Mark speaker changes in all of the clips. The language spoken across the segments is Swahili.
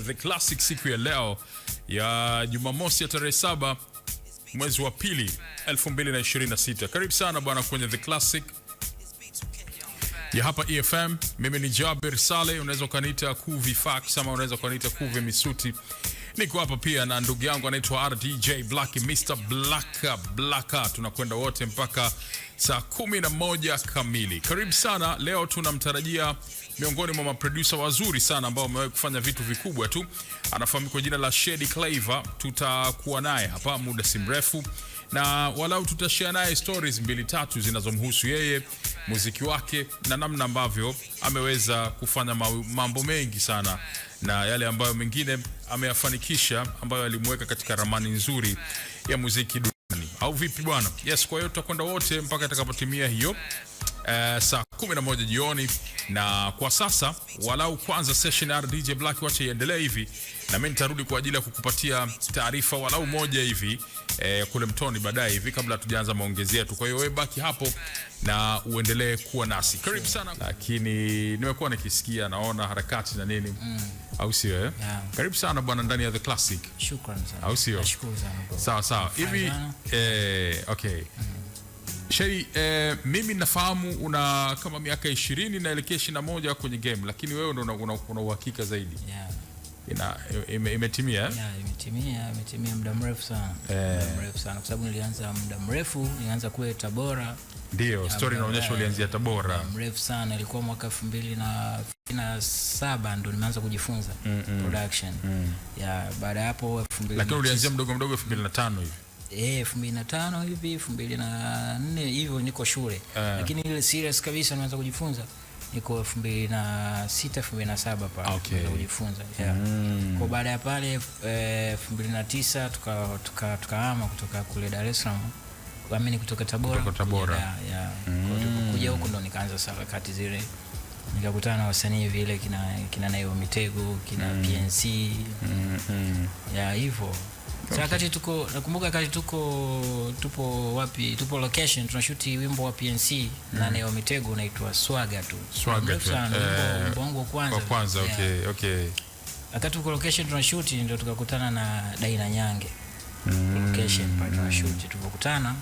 Speaker 1: The Classic siku ya leo ya Jumamosi ya tarehe 7 mwezi wa pili 2026. Karibu sana bwana kwenye The Classic ya hapa EFM. Mimi ni Jabir Saleh, unaweza kuniita Kuvi Fax ama unaweza kuniita Kuvi Misuti. Niko hapa pia na ndugu yangu anaitwa RDJ Black, Mr. Blacka. Tunakwenda wote mpaka saa 11 kamili. Karibu sana. Leo tunamtarajia miongoni mwa maproducer wazuri sana ambao wamewahi kufanya vitu vikubwa tu. Anafahamika kwa jina la Shady Claver. Tutakuwa naye hapa muda si mrefu na walau tutashare naye stories 2-3 zinazomhusu yeye, muziki wake na namna ambavyo ameweza kufanya mambo mengi sana na yale ambayo mengine ameyafanikisha ambayo alimweka katika ramani nzuri ya muziki duniani. Au vipi bwana? Yes, kwa hiyo tutakwenda wote mpaka itakapotimia hiyo saa 11 jioni. Na kwa sasa walau kwanza session ya RDJ Black wacha iendelee hivi, na mimi nitarudi kwa ajili ya kukupatia taarifa walau moja hivi kule mtoni baadaye hivi kabla tujaanza maongezi yetu. Kwa hiyo wewe baki hapo na uendelee kuwa nasi. Karibu sana. Lakini nimekuwa nikisikia naona harakati na nini. Au sio Yeah. Karibu sana bwana ndani ya The Classic.
Speaker 2: Shukrani sana.
Speaker 1: Au sio?
Speaker 2: Nashukuru sana.
Speaker 1: Sawa. Hivi okay. Shady, mimi nafahamu una kama miaka 20 na elekea 21 kwenye game, lakini wewe ndo una uhakika zaidi. Imetimia?
Speaker 2: Imetimia muda mrefu sana. Muda mrefu sana kwa sababu nilianza muda mrefu, nilianza kule Tabora.
Speaker 1: Ndio, story inaonyesha ulianzia Tabora.
Speaker 2: Mrefu sana, ilikuwa mwaka 2007 ndo nimeanza kujifunza production. Baada hapo 2000.
Speaker 1: Lakini ulianzia mdogo 2005 hivi.
Speaker 2: 2005 hivi 2004 hivyo niko shule. Lakini ile serious kabisa nimeanza kujifunza niko 2006 2007 pale kujifunza. Kwa baada ya pale 2009 tukahama kutoka kule Dar es Salaam, kuamini kutoka Tabora. Kuja huko ndo nikaanza sarakati zile, nikakutana na wasanii vile kina Nayo Mitego, kina PNC hivyo. Wakati nakumbuka wakati tupo wapi, tupo location tunashoot wimbo wa PNC na Nayo Mitego unaitwa Swaga tu. Wimbo wangu kwanza.
Speaker 1: Okay.
Speaker 2: Wakati tuko location tunashoot ndio tukakutana na Daina Nyange. Location pale tunashoot tukakutana.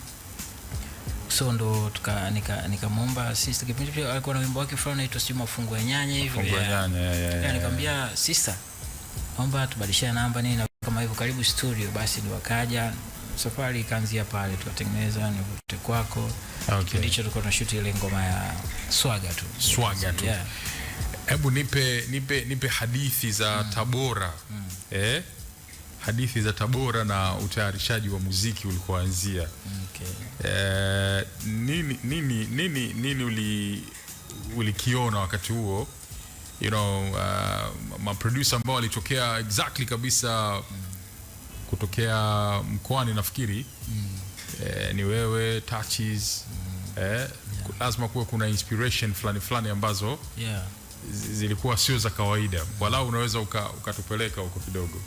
Speaker 2: So ndo nikamwomba sister, kipindi pia alikuwa na wimbo wake fulani unaitwa Sio Mafungo ya Nyanya hivi. Nikamwambia sister, naomba tubadilishane namba nini na kama hivyo, karibu studio. Basi ndio wakaja, safari ikaanzia pale, tukatengeneza Nivute Kwako. Ndicho tulikuwa tunashoot ile ngoma ya Swaga tu. Hebu
Speaker 1: nipe hadithi za Tabora. Hadithi za Tabora na utayarishaji wa muziki ulikoanzia. Nini ulikiona wakati huo? You know, maproducer ambao walitokea exactly kabisa kutokea mkoani nafikiri. Ni wewe, Touches. Lazima kuwe kuna inspiration fulani ambazo zilikuwa sio za kawaida. Walau unaweza ukatupeleka huko kidogo.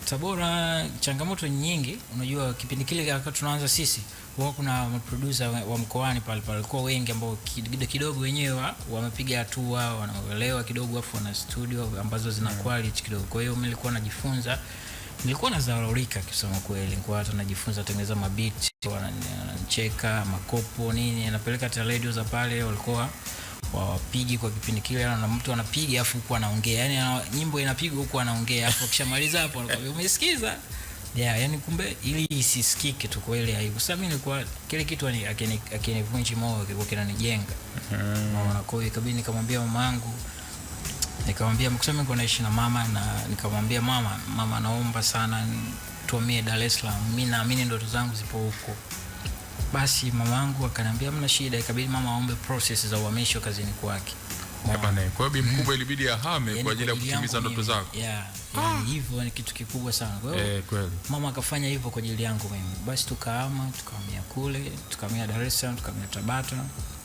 Speaker 2: Tabora changamoto nyingi. Unajua kipindi kile wakati tunaanza sisi kuna maproducer wa mkoani pale walikuwa wengi ambao kidogo wenyewe wamepiga hatua, wanaelewa kidogo, afu na studio ambazo zina quality kidogo. Kwa hiyo nilikuwa najifunza, nilikuwa nazalolika kusema kweli. Nilikuwa hata najifunza tengeneza mabeat, wanacheka makopo nini, anapeleka hata radio za pale walikuwa wapigi kwa kipindi kile, na mtu anapiga afu huko anaongea, yani nyimbo inapigwa huko anaongea, afu akishamaliza hapo anakuambia umesikiza. Yani kumbe ili isisikike tu kweli haiko. Sasa mimi nilikuwa kile kitu akinivunji moyo, kilikuwa kinanijenga. Kwa hiyo ikabidi nikamwambia mamangu, nikamwambia mkusema niko naishi na mama, na nikamwambia mama naomba sana tuhamie Dar es Salaam, mimi naamini ndoto zangu zipo huko. Basi mamangu akaniambia mna shida, ikabidi mama aombe process za uhamisho kazini kwake.
Speaker 1: Kwa hiyo mkubwa ilibidi ahame kwa ajili ya kutimiza ndoto zako.
Speaker 2: Hivyo ni kitu kikubwa sana. Kwa hiyo
Speaker 1: kweli
Speaker 2: mama akafanya hivyo kwa ajili yangu mimi. Basi tukahamia kule, tukahamia Dar es Salaam, tukahamia Tabata.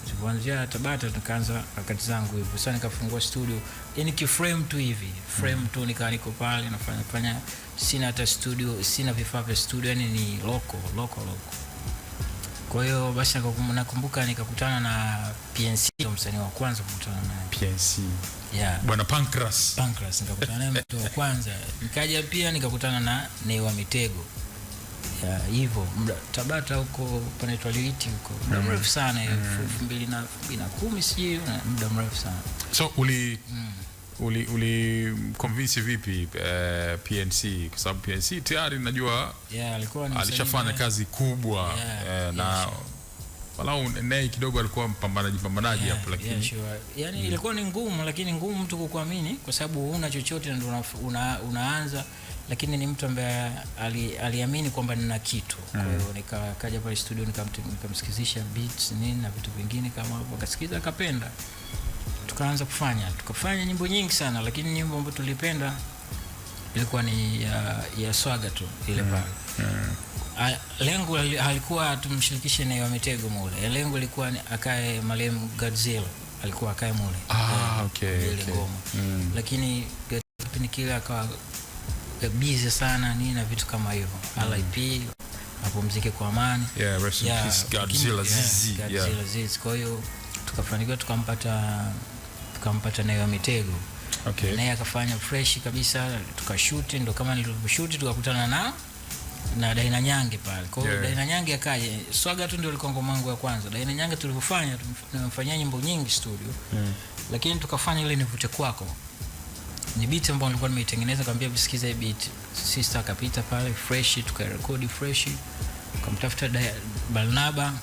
Speaker 2: Tulipoanzia Tabata tukaanza harakati zangu hivyo. Sasa nikafungua studio. Yani kiframe tu hivi. Frame tu niko pale nafanya sina hata studio, sina vifaa vya studio, yani ni local. Kwa hiyo basi nakumbuka nikakutana na PNC, msanii wa kwanza kukutana naye.
Speaker 1: PNC.
Speaker 2: Yeah.
Speaker 1: Bwana Pancras
Speaker 2: nikakutana naye mtu wa kwanza. Nikaja pia nikakutana na Nay wa Mitego. Hivyo Tabata huko panaitwa Liwiti huko. Muda mrefu sana 2010 sijui, muda mrefu sana.
Speaker 1: So uli convince vipi PNC, kwa sababu PNC tayari najua
Speaker 2: alikuwa
Speaker 1: alishafanya kazi kubwa na walau Nay kidogo alikuwa mpambanaji hapo, lakini
Speaker 2: yani ilikuwa ni ngumu, lakini ngumu mtu kukuamini kwa sababu huna chochote ndio unaanza, lakini ni mtu ambaye aliamini kwamba nina kitu. Kwa hiyo nikaja pale studio nikamsikizisha beats nini na vitu vingine kama hapo, akasikiza akapenda, tukaanza tukafanya nyimbo nyingi sana, lakini nyimbo ambayo tulipenda ilikuwa ni ya Swaga tu ile pale. Lengo halikuwa tumshirikishe Nay wa Mitego mule. Lengo lilikuwa akae marehemu Godzilla, alikuwa akae mule. Ile ngoma. Lakini kipindi kile akawa busy sana nini na vitu kama hivyo. RIP apumzike kwa amani.
Speaker 1: Rest in peace Godzilla Zizi.
Speaker 2: Kwa hiyo tukafanikiwa tukampata Nay wa Mitego. Naye akafanya fresh kabisa, tukashoot, ndo kama nilivyoshoot tukakutana na Daina Nyange pale. Kwa hiyo Daina Nyange akaja. Swaga tu ndio ilikuwa ngoma yangu ya kwanza. Daina Nyange tulifanya nyimbo nyingi studio. Lakini tukafanya ile Nivute Kwako. Ni beat ambayo nilikuwa nimeitengeneza, nikamwambia bisikiza hii beat. Sister akapita pale fresh, tukarekodi fresh. Tukamtafuta Barnaba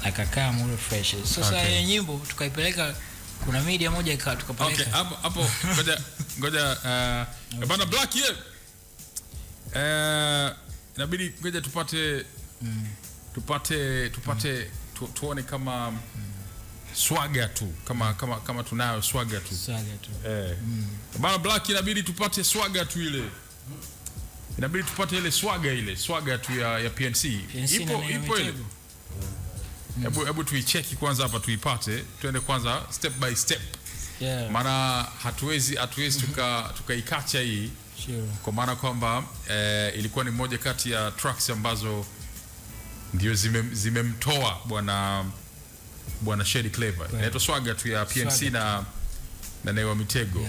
Speaker 2: akakaa mule fresh. Sasa ile nyimbo tukaipeleka, kuna media moja tukapeleka.
Speaker 1: Hapo ngoja bana Black inabidi ngoja tupate tuone kama Swaga tu kama tunayo Swaga tu. Bana Black inabidi tupate Swaga tu ile. Inabidi tupate ile Swaga tu ya PNC. Ipo ile. Hebu tuicheki kwanza hapa tuipate. Tuende kwanza step by step. Maana hatuwezi tukaikacha hii. Kwa maana kwamba ilikuwa ni moja kati ya tracks ambazo ndio zimemtoa bwana Shady Clever. Inaitwa Swaga tu ya PNC na Nay wa Mitego.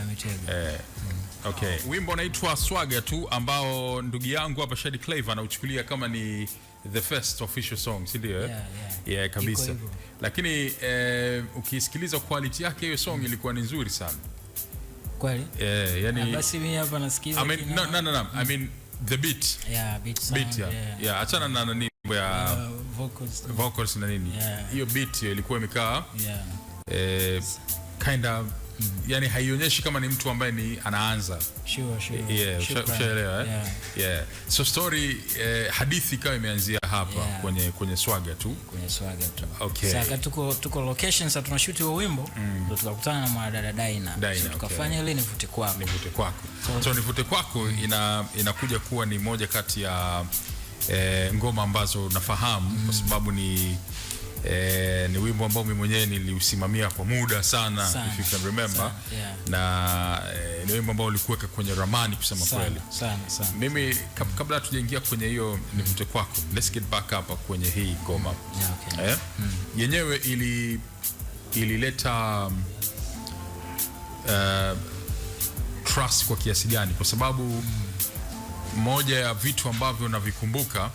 Speaker 1: Wimbo unaitwa Swaga tu, ambao ndugu yangu hapa Shady Clever anauchukulia kama ni the first official song, si ndio? Kabisa. Lakini ukisikiliza quality yake hiyo song ilikuwa ni nzuri sana.
Speaker 2: Kweli?
Speaker 1: Yani
Speaker 2: basi mimi hapa nasikiza.
Speaker 1: I mean the beat. Achana na nini ya vocals na nini. Hiyo beat ilikuwa imekaa kind of yani haionyeshi kama ni mtu ambaye ni anaanza. Ushaelewa So story hadithi kama imeanzia hapa kwenye Swaga tu.
Speaker 2: Sasa tuko location, sasa tunashoot huo wimbo ndio tukakutana na mwadada Daina. Tukafanya ile Nivute Kwako.
Speaker 1: So Nivute Kwako inakuja kuwa ni moja kati ya ngoma ambazo nafahamu kwa sababu ni wimbo ambao mimi mwenyewe niliusimamia kwa muda sana if you can remember. Na ni wimbo ambao ulikuweka kwenye ramani kusema kweli. Mimi kabla tujaingia kwenye hiyo Nivute Kwako, let's get back hapa kwenye hii ngoma. Yenyewe ilileta trust kwa kiasi gani? Kwa sababu moja ya vitu ambavyo navikumbuka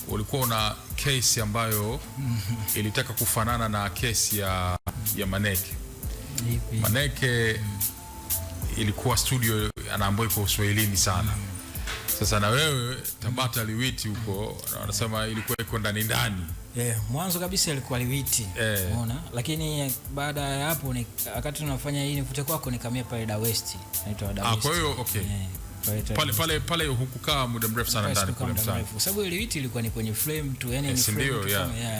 Speaker 1: ulikuwa una case ambayo ilitaka kufanana na case ya Maneke. Maneke ilikuwa studio anaambiwa iko Uswahilini sana. Sasa na wewe Tabata Liwiti huko wanasema ilikuwa iko ndani.
Speaker 2: Mwanzo kabisa ilikuwa Liwiti. Unaona? Lakini baada ya hapo wakati tunafanya hii Nivute Kwako nikamia pale Da West. Inaitwa Da West.
Speaker 1: Kwa hiyo pale hukukaa muda mrefu sana ndani kule mtaani.
Speaker 2: Kwa sababu Liwiti ilikuwa ni kwenye frame tu, yani ni frame tu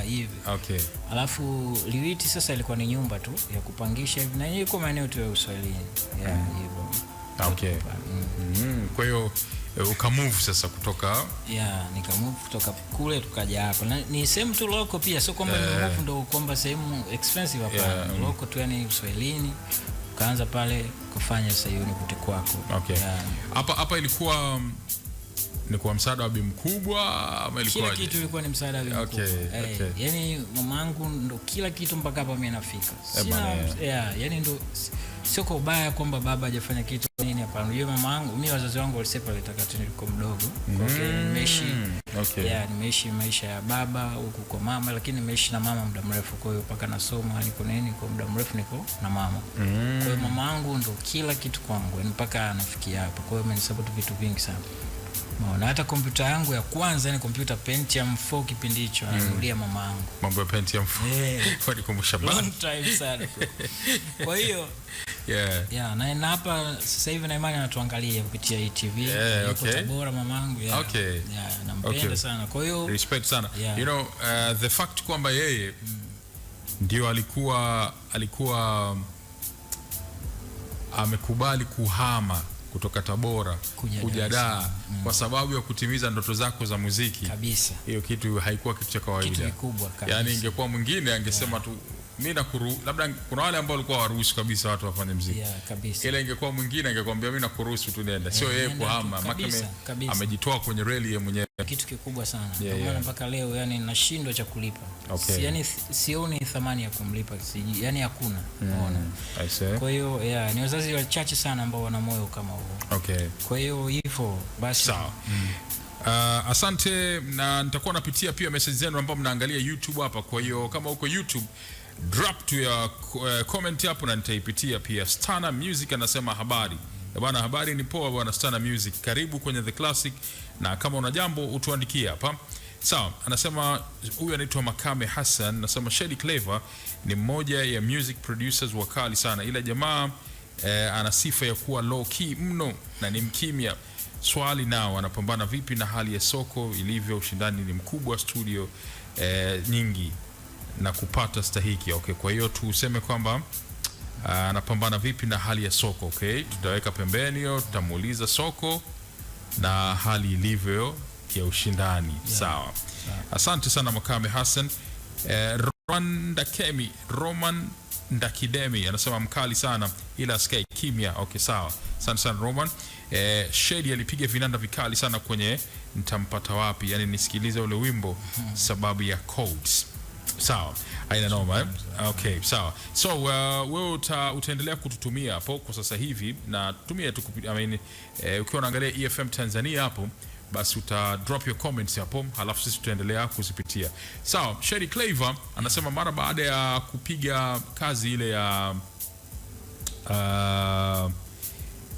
Speaker 2: hivi. Alafu Liwiti sasa ilikuwa ni nyumba tu ya kupangisha hivi, na yenyewe iko maeneo tu ya Uswahilini. Hivyo.
Speaker 1: Kwa hiyo ukamove sasa kutoka
Speaker 2: nikamove kutoka kule tukaja hapa. Ni sehemu tu local pia, sio kwamba ni move ndo kwamba sehemu expensive hapa. Local tu, yani Uswahilini. Kaanza pale kufanya sasa hiyo Nivute Kwako.
Speaker 1: Hapa ilikuwa Ni kwa msaada wa bi mkubwa ama ilikuwa
Speaker 2: kila kitu ilikuwa ni msaada wa bi mkubwa.
Speaker 1: Okay.
Speaker 2: Yani mamangu ndo kila kitu mpaka hapa mimi nafika. Yani ndo sio kwa ubaya kwamba baba hajafanya kitu nini, hapana. Unajua mamangu, mimi wazazi wangu walisema walitaka tu nilikuwa mdogo. Nimeishi nimeishi maisha ya baba huko kwa mama, lakini nimeishi na mama muda mrefu, kwa hiyo mpaka nasoma niko nini kwa muda mrefu niko na mama. Kwa hiyo mamangu ndo kila kitu kwangu mpaka anafikia hapa. Kwa hiyo amenisupport vitu vingi sana. Na hata kompyuta yangu ya kwanza ni kompyuta Pentium 4 kipindi hicho ananunulia mama yangu.
Speaker 1: Mambo ya Pentium 4. Kwa nikumbusha bana.
Speaker 2: Long time sana. Kwa hiyo na hapa sasa hivi na imani anatuangalia kupitia ETV. Yuko Tabora mamangu. Nampenda sana. Kwa hiyo
Speaker 1: respect sana. You know, the fact kwamba yeye ndio alikuwa amekubali kuhama kutoka Tabora kuja Dar kwa sababu ya kutimiza ndoto zako za muziki
Speaker 2: kabisa.
Speaker 1: Hiyo kitu haikuwa kitu cha kawaida.
Speaker 2: Kitu kikubwa kabisa.
Speaker 1: Yani ingekuwa mwingine angesema tu mimi labda kuna wale ambao walikuwa waruhusu kabisa watu wafanye muziki.
Speaker 2: Kabisa.
Speaker 1: Ile ingekuwa mwingine angekwambia mimi nakuruhusu tu nenda. Sio yeye kuhama, makame amejitoa kwenye reli yeye mwenyewe.
Speaker 2: Kitu kikubwa sana. Kwa maana mpaka leo yani nashindwa cha kulipa. Yani sioni thamani ya kumlipa, yani hakuna. Unaona. Kwa hiyo ni wazazi wachache sana ambao wana moyo kama huo. Kwa hiyo hivyo basi.
Speaker 1: Sawa. Asante, na nitakuwa napitia pia message zenu ambao mnaangalia YouTube hapa. Kwa hiyo kama uko YouTube, drop to your comment hapo na nitaipitia pia. Stana Music anasema habari. Bwana, habari ni poa bwana Stana Music. Karibu kwenye The Classic, na kama una jambo utuandikie hapa. Sawa, anasema huyu anaitwa Makame Hassan, anasema Shady Clever ni mmoja ya music producers wakali sana, ila jamaa ana sifa ya kuwa low key mno na ni mkimya. Swali nao anapambana vipi na hali ya soko ilivyo? Ushindani ni mkubwa, studio nyingi na kupata stahiki. Kwa hiyo tuseme kwamba anapambana vipi na hali ya soko. Tutaweka pembeni hiyo, tutamuuliza soko na hali ilivyo ya ushindani. Sawa. Asante sana Makame Hassan. Roman Ndakidemi anasema mkali sana ila sky kimya. Sawa. Asante sana Roman. Shady alipiga vinanda vikali sana kwenye nitampata wapi, yani nisikilize ule wimbo sababu ya codes. Sawa. Haina noma. Sawa. So wewe utaendelea kututumia hapo kwa sasa hivi, na tumia tu ukiwa unaangalia EFM Tanzania hapo, basi uta drop your comments hapo, halafu sisi tutaendelea kuzipitia. Sawa. Shady Clever anasema mara baada ya kupiga kazi ile ya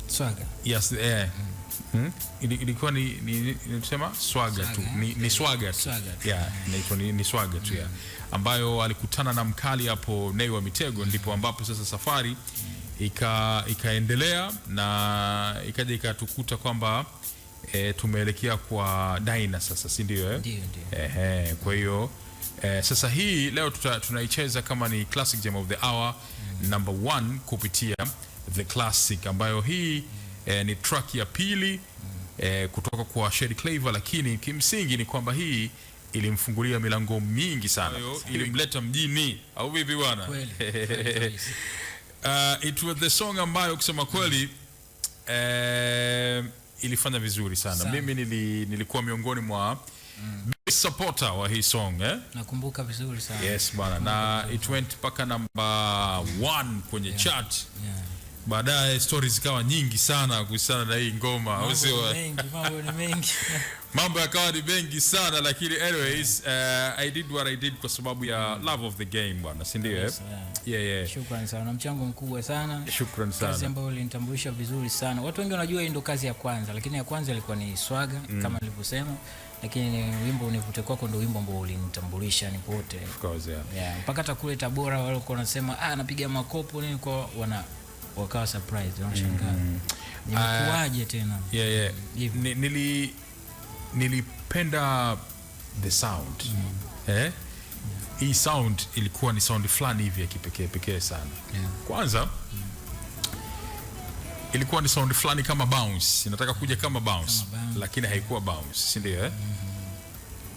Speaker 2: Swaga.
Speaker 1: Yes, ilikuwa nisema Swaga tu. Ni Swaga tu. Inaitwa ni Swaga tu ambayo alikutana na mkali hapo Nay wa Mitego, ndipo ambapo sasa safari ikaendelea na ikaja ikatukuta kwamba tumeelekea kwa Daina sasa, si ndio?
Speaker 2: Ndio.
Speaker 1: Kwa hiyo sasa hii leo tunaicheza kama ni Classic Jam of the Hour number 1 kupitia The Classic, ambayo hii ni track ya pili kutoka kwa Shady Clever, lakini kimsingi ni kwamba hii ilimfungulia milango mingi sana, ilimleta mjini, au vipi bwana? It was the song ambayo kusema kweli ilifanya vizuri sana. Mimi nilikuwa miongoni mwa best supporter wa hii song.
Speaker 2: Nakumbuka vizuri sana.
Speaker 1: Yes bwana, na it went paka number 1 kwenye chart. Baadaye stories zikawa nyingi sana kuhusiana na hii ngoma.
Speaker 2: Mambo ni mengi.
Speaker 1: Mambo yakawa ni mengi sana, lakini anyways, I did what I did kwa sababu ya love of the game bwana, si ndio?
Speaker 2: Shukrani sana, mchango mkubwa sana.
Speaker 1: Shukrani sana.
Speaker 2: Kazi ambayo ilinitambulisha vizuri sana. Watu wengi wanajua hii ndo kazi ya kwanza, lakini ya kwanza ilikuwa ni Swaga kama nilivyosema, lakini wimbo Univute Kwako ndo wimbo ambao ulinitambulisha ni pote.
Speaker 1: Of course,
Speaker 2: mpaka hata kule Tabora wale walikuwa wanasema anapiga makopo nini, kwa wakawa surprise, wanashangaa. Nimekuaje tena?
Speaker 1: Nilipenda the sound. Hii sound ilikuwa ni sound fulani hivi ya kipekee sana. Kwanza ilikuwa ni sound fulani kama bounce, inataka kuja kama bounce, lakini haikuwa bounce, si ndio?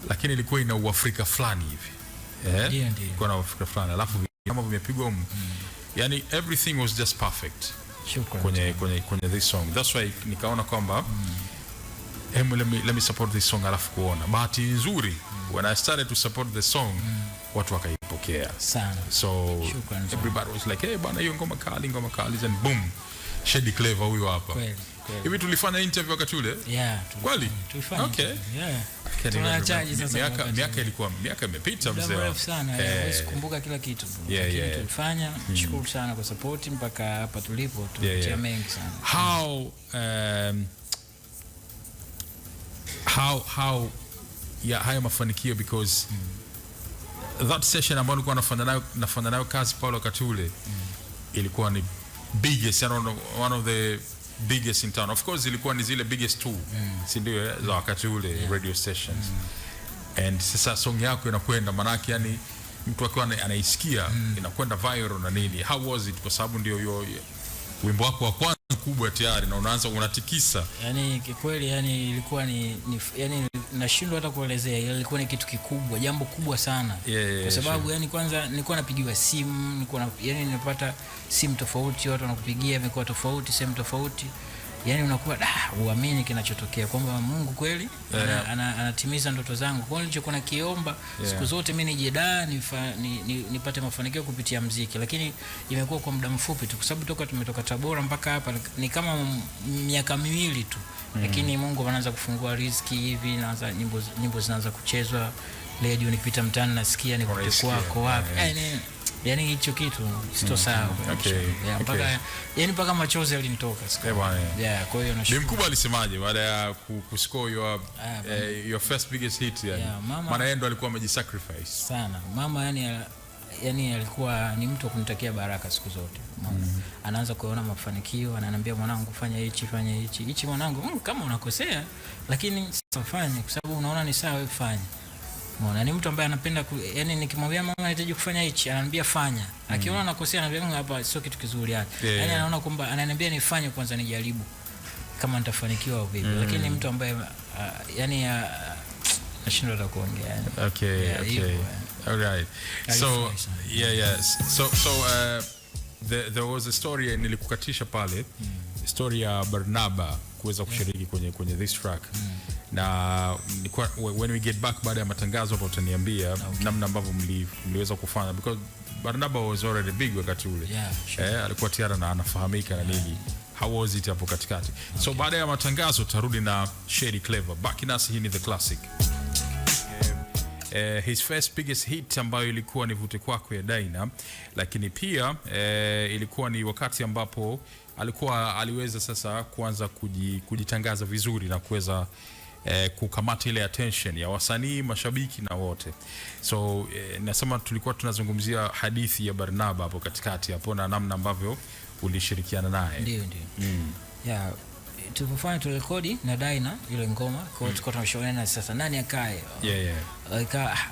Speaker 1: Lakini ilikuwa ina uafrika fulani hivi. Ilikuwa na uafrika fulani, alafu kama vimepigwa yani everything was just perfect kwenye this song. That's why nikaona kwamba let me support this song, alafu kuona bahati nzuri when I started to support the song watu wakaipokea
Speaker 2: sana.
Speaker 1: So
Speaker 2: Shukran sana.
Speaker 1: everybody was like, hey bana, hiyo ngoma kali and boom, Shady Clever huyo hapa.
Speaker 2: Kweli.
Speaker 1: Hivi tulifanya interview wakati ule?
Speaker 2: Yeah,
Speaker 1: kweli?
Speaker 2: tulifanya.
Speaker 1: Okay.
Speaker 2: Yeah.
Speaker 1: Tunachaji sasa. Miaka imepita mzee.
Speaker 2: Mrefu sana. Huwezi kukumbuka kila kitu. Lakini tulifanya. Shukuru sana kwa support mpaka hapa tulipo. Tumetia mengi sana.
Speaker 1: How haya mafanikio, because that session ambayo nilikuwa nafanya nayo kazi pale wakati ule ilikuwa ni biggest, one of the biggest in town. Of course ilikuwa ni zile biggest two, si ndio, za wakati ule radio stations. And sasa song yako inakwenda, manake yani mtu akiwa anaisikia inakwenda viral na nini. How was it? Kwa sababu ndio wimbo wako wa kwanza kubwa tayari na unaanza unatikisa.
Speaker 2: Yani kikweli, yani ilikuwa ni yani nashindwa hata kuelezea. Ilikuwa ni kitu kikubwa, jambo kubwa sana. Kwa sababu yani kwanza nilikuwa napigiwa simu, nilikuwa yani ninapata simu tofauti, watu wanakupigia imekuwa tofauti, sehemu tofauti. Yani unakuwa uamini kinachotokea kwamba Mungu kweli anatimiza ndoto zangu. Kwa hiyo nilichokuwa nakiomba siku zote mimi nije nipate mafanikio kupitia muziki, lakini imekuwa kwa muda mfupi tu, kwa sababu tumetoka Tabora mpaka hapa ni kama miaka miwili tu. Lakini Mungu anaanza kufungua riziki hivi, naanza nyimbo zinaanza kuchezwa radio, nikipita mtaani nasikia niko kwako wapi. Yani hicho kitu sitosahau. Mpaka machozi yalinitoka siku. Kwa hiyo nashukuru.
Speaker 1: Mkubwa alisemaje baada ya kuscore your first biggest hit yani? Maana yeye ndo alikuwa amejisacrifice
Speaker 2: sana. Mama yani alikuwa ni mtu kunitakia baraka siku zote. Anaanza kuona mafanikio, ananiambia mwanangu fanya hichi mwanangu, kama unakosea lakini sasa fanye, kwa sababu unaona ni sawa, wewe fanye. Unaona, ni mtu ambaye anapenda yani nikimwambia mama anahitaji kufanya hichi, ananiambia fanya. Akiona nakosea ananiambia hapa sio kitu kizuri yake. Yani anaona kwamba ananiambia nifanye kwanza, nijaribu kama nitafanikiwa au vipi. Lakini ni mtu ambaye yani nashindwa hata kuongea yani.
Speaker 1: Okay. All right. So there was a story nilikukatisha pale, story ya Barnaba kuweza kushiriki kwenye this track. Na when we get back baada ya matangazo hapo utaniambia namna ambavyo mliweza kufanya, because Barnaba was already big wakati ule. Alikuwa tayari na anafahamika na nini. How was it hapo katikati? So baada ya matangazo tarudi na Shady Clever. Baki nasi, hii ni The Classic. His first biggest hit ambayo ilikuwa ni Vute Kwako ya Daina, lakini pia ilikuwa ni wakati ambapo aliweza sasa kuanza kujitangaza vizuri na kuweza kukamata ile attention ya wasanii, mashabiki na wote. So nasema tulikuwa tunazungumzia hadithi ya Barnaba hapo katikati hapo na namna ambavyo ulishirikiana naye.
Speaker 2: Ndio. Tulipofanya turekodi na Daina ile ngoma, kwa hiyo tulikuwa tunashauriana sasa nani akae.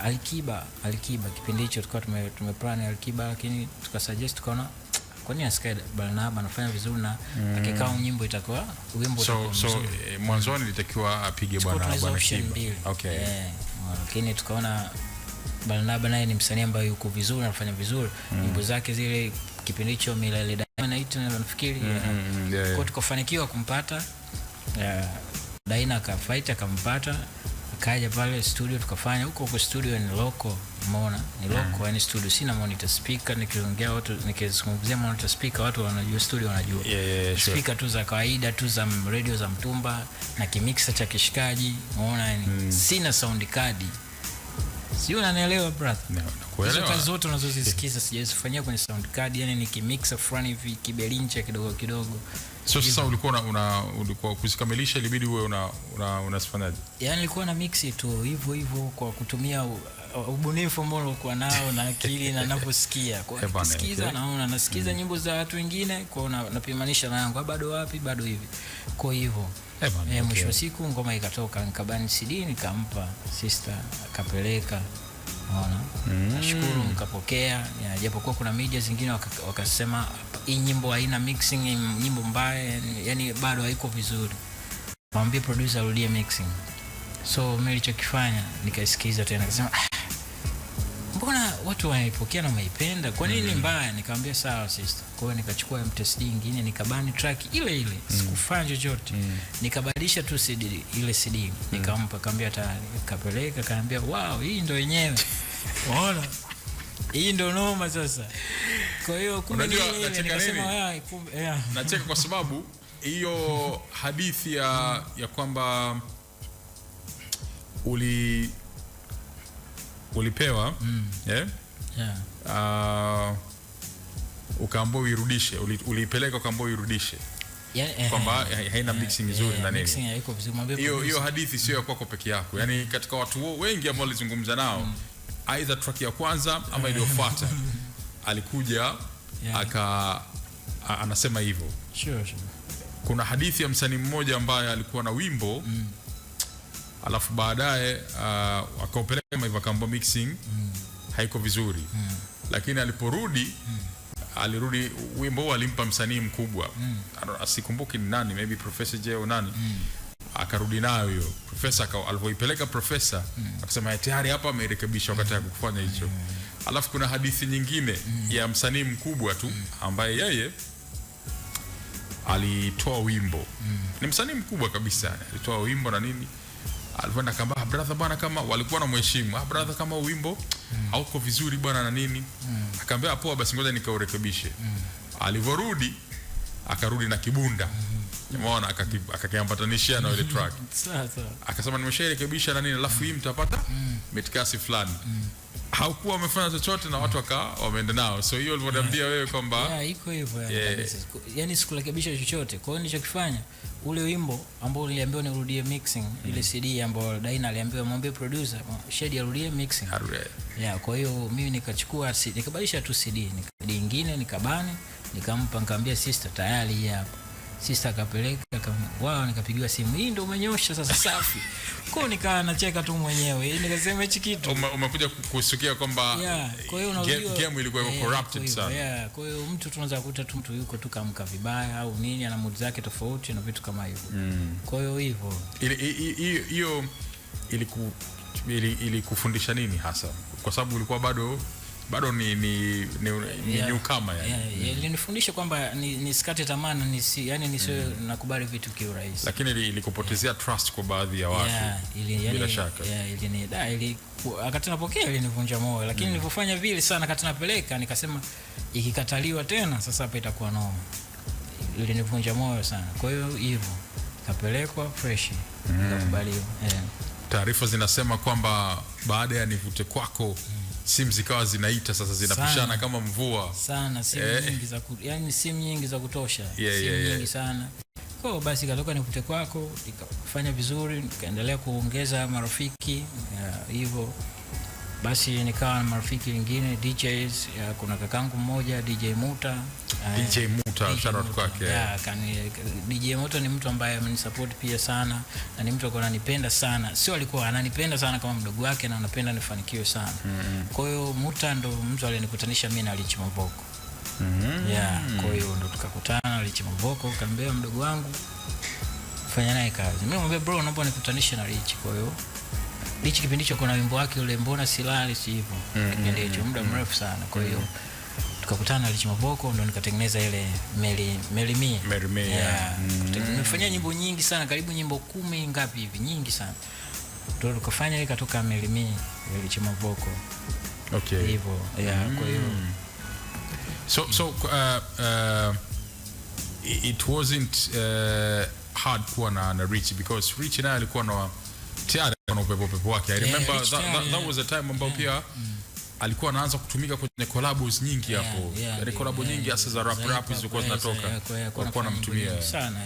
Speaker 2: Alikiba kipindi hicho tulikuwa tumeplan Alikiba, lakini tukasuggest tukaona kwa nini asikae Barnaba, anafanya vizuri na akikaa nyimbo itakuwa wimbo utakuwa mzuri.
Speaker 1: Mwanzoni ilitakiwa apige Bwana Kiba. Okay.
Speaker 2: Lakini tukaona Barnaba naye ni msanii ambaye yuko vizuri, anafanya vizuri. Nyimbo zake zile kipindi hicho Milele Daima naita nafikiri. Kwa tukafanikiwa kumpata Daina, akampata, akaja pale studio tukafanya huko studio ni local. Umeona ni local, yani studio sina monitor speaker, nikiongea watu nikizungumzia monitor speaker watu wanajua, studio wanajua. Speaker tu za kawaida tu za radio za mtumba na kimixer cha kishikaji. Umeona yani sina sound card. Sio, unanielewa brother? Nakuelewa. Kazi zote unazozisikiza sijazifanyia kwenye sound card, yani ni kimixer fulani hivi kibelincha kidogo.
Speaker 1: So sasa ulikuwa kuzikamilisha ilibidi uwe unasifanyaje?
Speaker 2: Yani nilikuwa na mix tu hivyo kwa kutumia ubunifu ambao nilikuwa nao na akili na ninaposikia. Kwa kusikiza naona nasikiza nyimbo za watu wengine, kwa napimanisha na yangu bado wapi, bado hivi. Kwa hivyo mwisho wa siku ngoma ikatoka, nikabani CD nikampa sister akapeleka. Unaona? Nashukuru mkapokea. Japokuwa kuna media zingine wakasema hii nyimbo haina mixing, nyimbo mbaya, yani bado haiko vizuri. Mwambie producer arudie mixing. So mimi nilichokifanya nikaisikiza tena, nikasema mbona watu wanaipokea na wameipenda, kwa nini mbaya? Nikamwambia sawa sister. Kwa hiyo nikachukua MTSD nyingine nikabani track ile ile, sikufanya chochote, nikabadilisha tu CD, ile CD nikampa, kaambia tayari, kapeleka, kaambia wow, hii ndio yenyewe. Unaona, hii ndio noma sasa. Kwa hiyo kumbe ile nikasema
Speaker 1: nacheka kwa sababu hiyo hadithi ya kwamba ulipewa ukaambiwa uirudishe, uliipeleka ukaambiwa uirudishe, kwamba haina mixing nzuri na nini. Hiyo hadithi sio ya kwako peke yako, yani katika watu wengi ambao walizungumza nao, either track ya kwanza ama iliyofuata alikuja anasema hivyo.
Speaker 2: Sure.
Speaker 1: Kuna hadithi ya msanii mmoja ambaye alikuwa na wimbo alafu baadaye akaupeleka hivyo, akaambiwa mixing haiko vizuri, lakini aliporudi alirudi wimbo alimpa msanii mkubwa, asikumbuki ni nani, maybe Professor J au nani, akarudi nayo hiyo. Professor alipoipeleka Professor akasema tayari hapa amerekebisha wakati ya kufanya hicho. Alafu kuna hadithi nyingine ya msanii mkubwa tu ambaye yeye alitoa wimbo, ni msanii mkubwa kabisa, alitoa wimbo na nini, alipoenda kamba brother bwana, kama walikuwa na mheshimu, brother kama wimbo hauko vizuri bwana na nini, akaambia poa basi ngoja nikaurekebishe. Alivorudi akarudi na kibunda, umeona, akakiambatanishia na ile track, akasema nimesharekebisha na nini, alafu hii mtapata mitikasi fulani. Haukuwa wamefanya chochote na watu wameenda nao. So hiyo ulivyoambia wewe kwamba
Speaker 2: iko hivyo yani sikurekebisha chochote. Kwa hiyo nilichokifanya, ule wimbo ambao niliambiwa nirudie mixing, ile CD ambayo Daina aliambiwa mwambie producer Shady arudie mixing. Kwa hiyo mimi nikachukua nikabadilisha tu CD nyingine, nikabani, nikampa, nikamwambia sister tayari hapa. Sister akapeleka, wao nikapigiwa simu, hii ndio umenyosha sasa, safi. Kwa nikaa nacheka tu mwenyewe, nikasema hichi kitu
Speaker 1: umekuja kusikia kwamba
Speaker 2: kwa hiyo unajua
Speaker 1: game ilikuwa corrupted sana.
Speaker 2: Kwa hiyo mtu tunaweza kukuta tu mtu yuko tu kamka vibaya au nini, ana mood zake tofauti na vitu kama hivyo. Kwa hiyo hivyo
Speaker 1: hiyo ilikufundisha nini hasa, kwa sababu ulikuwa bado ni newcomer yani.
Speaker 2: Ilinifundisha kwamba nisikate tamaa na yani nisiwe nakubali vitu kiurahisi.
Speaker 1: Lakini ilikupotezea trust kwa baadhi ya watu. Bila shaka.
Speaker 2: Akati napokea ilinivunja moyo, lakini nilipofanya vile sana akati napeleka nikasema ikikataliwa tena sasa hapa itakuwa noma. Ilinivunja moyo sana. Kwa hiyo hivyo kapelekwa fresh, nikakubaliwa.
Speaker 1: Taarifa zinasema kwamba baada ya nivute kwako simu zikawa zinaita sasa, zinapishana kama mvua
Speaker 2: sana, simu nyingi yani simu nyingi za kutosha, simu nyingi sana. Kwa hiyo basi katoka nivute kwako, nikafanya vizuri, nikaendelea kuongeza marafiki hivyo. Basi nikawa na marafiki wengine DJs, kuna kakangu mmoja DJ Muta.
Speaker 1: Shout out kwake.
Speaker 2: DJ Muta ni mtu ambaye amenisupport pia sana, na ni mtu ambaye ananipenda sana. Sio alikuwa ananipenda sana kama mdogo wake, na anapenda nifanikiwe sana. Kwa hiyo Muta ndo mtu aliyenikutanisha mimi na Rich Mavoko. Kwa hiyo ndo tukakutana Rich Mavoko, kaambia mdogo wangu fanya naye kazi. Mimi nimwambia bro, naomba nikutanishe na Rich. Kwa hiyo Rich kipindi hicho kuna wimbo wake ule mbona silali si hivyo, kipindi hicho muda mrefu sana. Kwa hiyo tukakutana na Rich Mavoko, ndo nikatengeneza ile Meli Mia. Nimefanya nyimbo nyingi sana, karibu nyimbo 10 ngapi hivi, nyingi sana. Ndio tukafanya ile katoka Meli Mia Rich Mavoko. Hivyo kwa hiyo
Speaker 1: so it wasn't hard kuwa na Rich, because Rich naye alikuwa na tayari na upepo wake. I remember that was a time ambao pia alikuwa anaanza kutumika kwenye collabs nyingi hapo. Collab nyingi hasa za rap zilikuwa zinatoka. Alikuwa anamtumia
Speaker 2: sana.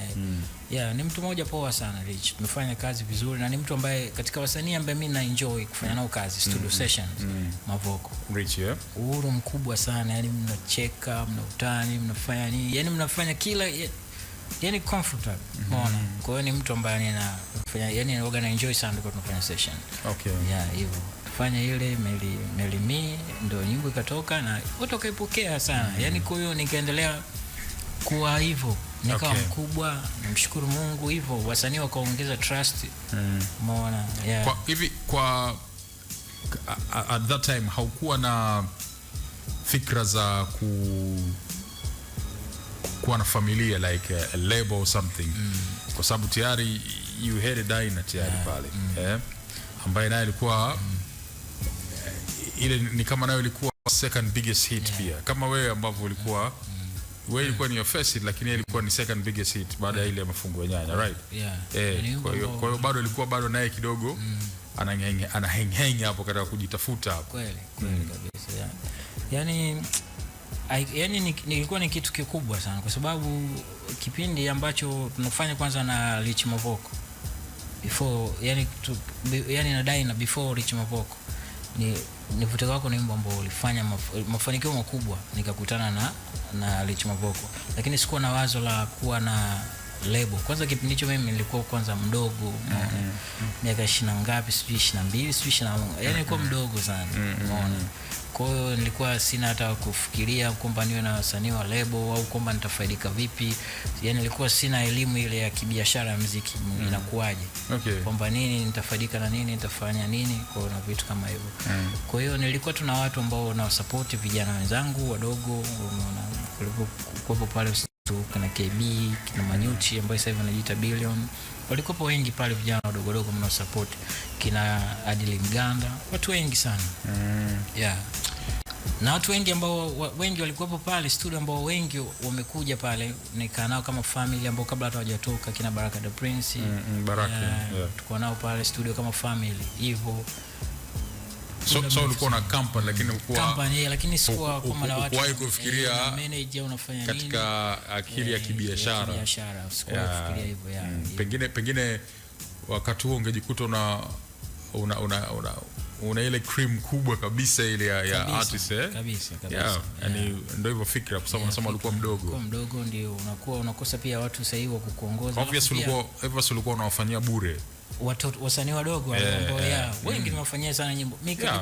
Speaker 2: Ni mtu mmoja poa sana Rich. Tumefanya kazi vizuri, na ni mtu ambaye katika wasanii ambaye mimi na enjoy kufanya nao kazi studio sessions. Mavoko
Speaker 1: Rich
Speaker 2: uhuru mkubwa sana, yani mnacheka, mnautani, mnafanya nini, yani mnafanya kila yani comfortable. Unaona? Kwa hiyo ni mtu ambaye ninafanya yani naoga na enjoy sana kwa tunafanya session. Hivyo fanya ile Meli Mia ndio nyimbo ikatoka na watu wakaipokea sana. Yani kwa hiyo nikaendelea kuwa hivyo, nikawa mkubwa, namshukuru Mungu hivyo, wasanii wakaongeza trust. Umeona?
Speaker 1: Kwa hivi at that time haukuwa na fikra za kuwa na familia like a label or something, kwa sababu tayari you had a Dyna tayari pale ambaye naye alikuwa ile ni kama nayo ilikuwa second biggest hit pia kama wewe ambavyo ulikuwa wewe ilikuwa ni your first hit, lakini ilikuwa ni second biggest hit baada ya ile mafungu ya nyanya, right? Kwa hiyo bado ilikuwa bado naye kidogo anahang hapo katika kujitafuta hapo.
Speaker 2: Kweli kabisa. Yani nilikuwa ni kitu kikubwa sana, kwa sababu kipindi ambacho tunafanya kwanza na Rich Mavoko before yani na Dyna before Rich Mavoko Nivute Kwako ni wimbo ambao ulifanya mafanikio makubwa, nikakutana na Rich Mavoko, lakini sikuwa na wazo la kuwa na label. Kwanza kipindi hicho mimi nilikuwa kwanza mdogo, miaka 20 ngapi, sijui 22 sijui 21, yani nilikuwa mdogo sana, unaona. Kwa hiyo nilikuwa sina hata kufikiria kwamba niwe na wasanii wa label au kwamba nitafaidika vipi. Yani nilikuwa sina elimu ile ya kibiashara ya muziki inakuaje, kwamba nini nitafaidika na nini nitafanya nini, kwa hiyo na vitu kama hivyo. Kwa hiyo nilikuwa tuna watu ambao na support vijana wenzangu wadogo, unaona, kulikuwa pale kuna KB, kina Manyuchi ambaye sasa hivi anajiita Billion, walikuwa wengi pale vijana wadogo wadogo mna support, kina Adili Mganda, watu wengi sana. Na watu wengi ambao wengi walikuwa pale studio, ambao wengi wamekuja pale nikaa nao kama family, ambao kabla hata hawajatoka, kina Baraka the Prince, tulikuwa nao pale studio kama family hivyo.
Speaker 1: So ulikuwa na company, lakini
Speaker 2: company, lakini sikuwa kama na watu
Speaker 1: kufikiria
Speaker 2: manager unafanya nini
Speaker 1: katika akili ya kibiashara,
Speaker 2: sikuwa kufikiria hivyo.
Speaker 1: Pengine wakati huo ungejikuta una ile cream kubwa kabisa ile ya artist
Speaker 2: kabisa.
Speaker 1: Yani ndio hivyo fikra, kwa sababu unasema ulikuwa mdogo
Speaker 2: ndio unakuwa unakosa pia watu sahihi wa kukuongoza.
Speaker 1: Obviously ulikuwa unawafanyia bure
Speaker 2: watoto wasanii wadogo ambao wengi nimewafanyia sana nyimbo,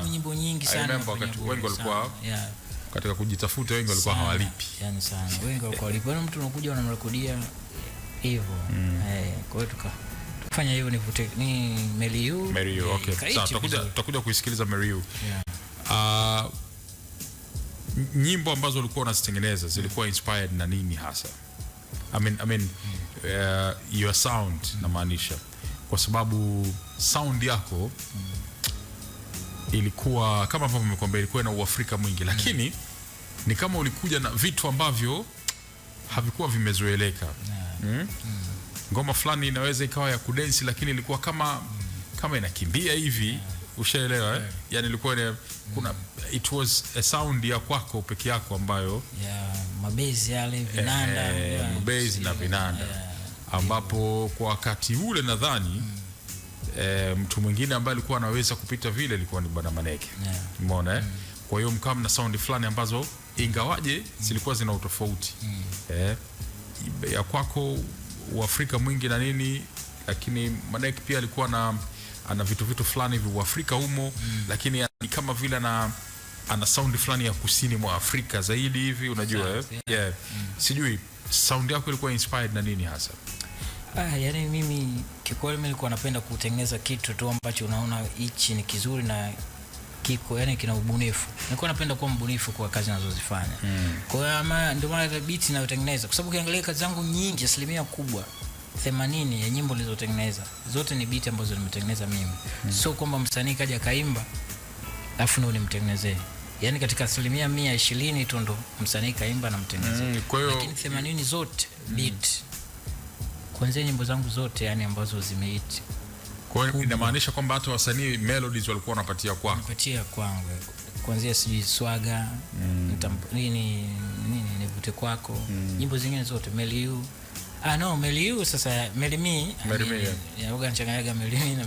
Speaker 2: nyimbo nyingi sana.
Speaker 1: Wengi walikuwa katika kujitafuta, wengi walikuwa hawalipi,
Speaker 2: yani sana wengi walikuwa hawalipi. Mtu unakuja unamrekodia hivyo. Kwa hiyo tukafanya hiyo ni Meriu.
Speaker 1: Okay, sawa, tutakuja kuisikiliza Meriu. Nyimbo ambazo ulikuwa unazitengeneza zilikuwa inspired na nini hasa? I mean your sound na maanisha, kwa sababu sound yako ilikuwa kama ambavyo nimekwambia, ilikuwa na uafrika mwingi, lakini ni kama ulikuja na vitu ambavyo havikuwa vimezoeleka. Ngoma fulani inaweza ikawa ya kudensi, lakini ilikuwa kama inakimbia hivi, ushaelewa yani ilikuwa kuna it was a sound ya kwako peke yako ambayo
Speaker 2: mabezi yale vinanda,
Speaker 1: mabezi na vinanda, ambapo kwa wakati ule nadhani mtu mwingine ambaye alikuwa anaweza kupita vile ilikuwa ni Bwana Maneke. Umeona Kwa hiyo mkam na sound fulani ambazo ingawaje zilikuwa zina utofauti ya kwako Uafrika mwingi na nini, lakini Maneke pia alikuwa ana vitu fulani vya Uafrika humo, lakini ni kama vile ana sound fulani ya kusini mwa Afrika zaidi hivi, unajua Sijui sound yako ilikuwa inspired na nini hasa?
Speaker 2: Yani mimi kikweli nilikuwa napenda kutengeneza kitu tu ambacho unaona hichi ni kizuri na kiko yani kina ubunifu. Nilikuwa napenda kuwa mbunifu kwa kazi ninazozifanya. Kwa hiyo ndio maana beat ninayotengeneza, kwa sababu ukiangalia kazi zangu nyingi, asilimia kubwa 80 ya nyimbo nilizotengeneza zote ni beat ambazo nimetengeneza mimi. Sio kwamba msanii kaja kaimba afu ndio nimtengenezee. Yani katika asilimia 120 tu ndo msanii kaimba na mtengenezea. Lakini 80 zote beat. Kwanza nyimbo zangu zote yani ambazo zimehit.
Speaker 1: Kwa hiyo inamaanisha kwamba hata wasanii melodies walikuwa wanapatia kwako.
Speaker 2: Wanapatia kwangu. Kuanzia sijui Swaga, nini Nivute Kwako, nyimbo zingine zote Meliu. Meliu sasa Melimi ya uga nchangayaga Melimi na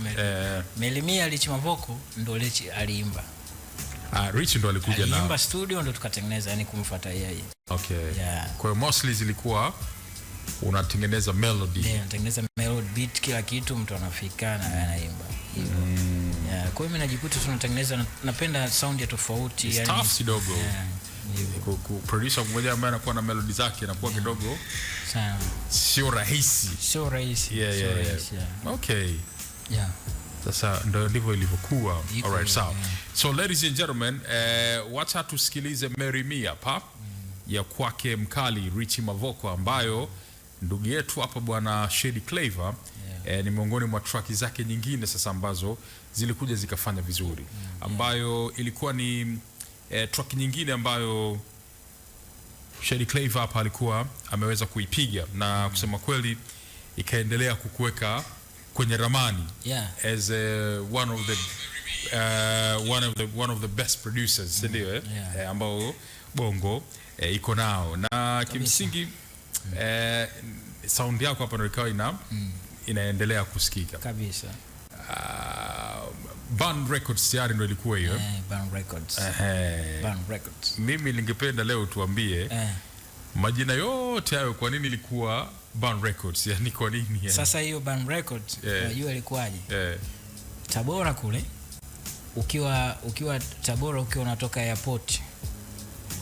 Speaker 2: Melimi Rich Mavoko ndo Rich aliimba.
Speaker 1: Rich ndo alikuja na
Speaker 2: aliimba studio ndo tukatengeneza, yani kumfuata yeye.
Speaker 1: Kwa hiyo mostly zilikuwa unatengeneza melody.
Speaker 2: Natengeneza melody, beat, kila kitu, mtu anafika na anaimba hivyo. Kwa hiyo mimi najikuta tunatengeneza, napenda sound ya tofauti,
Speaker 1: yani staff kidogo. Producer mmoja ambaye anakuwa na melody zake anakuwa kidogo sana, sio rahisi.
Speaker 2: Okay.
Speaker 1: Sasa ndio ndivyo ilivyokuwa. Alright, sawa. So ladies and gentlemen, wacha tusikilize Mary Me hapa ya kwake mkali Richie Mavoko, ambayo ndugu yetu hapa bwana Shady Clever ni miongoni mwa track zake nyingine sasa ambazo zilikuja zikafanya vizuri, ambayo ilikuwa ni track nyingine ambayo Shady Clever hapa alikuwa ameweza kuipiga na kusema kweli ikaendelea kukuweka kwenye ramani as one of the best producers, ndio ambao Bongo iko nao, na kimsingi sound yako hapa ndio ikawa inaendelea kusikika
Speaker 2: kabisa.
Speaker 1: Band Records tayari ndio ilikuwa hiyo.
Speaker 2: Band Records. Band Records.
Speaker 1: Mimi ningependa leo tuambie majina yote hayo, kwa nini ilikuwa Band Records? Yani kwa nini yani?
Speaker 2: Sasa hiyo Band Records unajua ilikuwaje? Tabora kule, ukiwa Tabora, ukiwa unatoka airport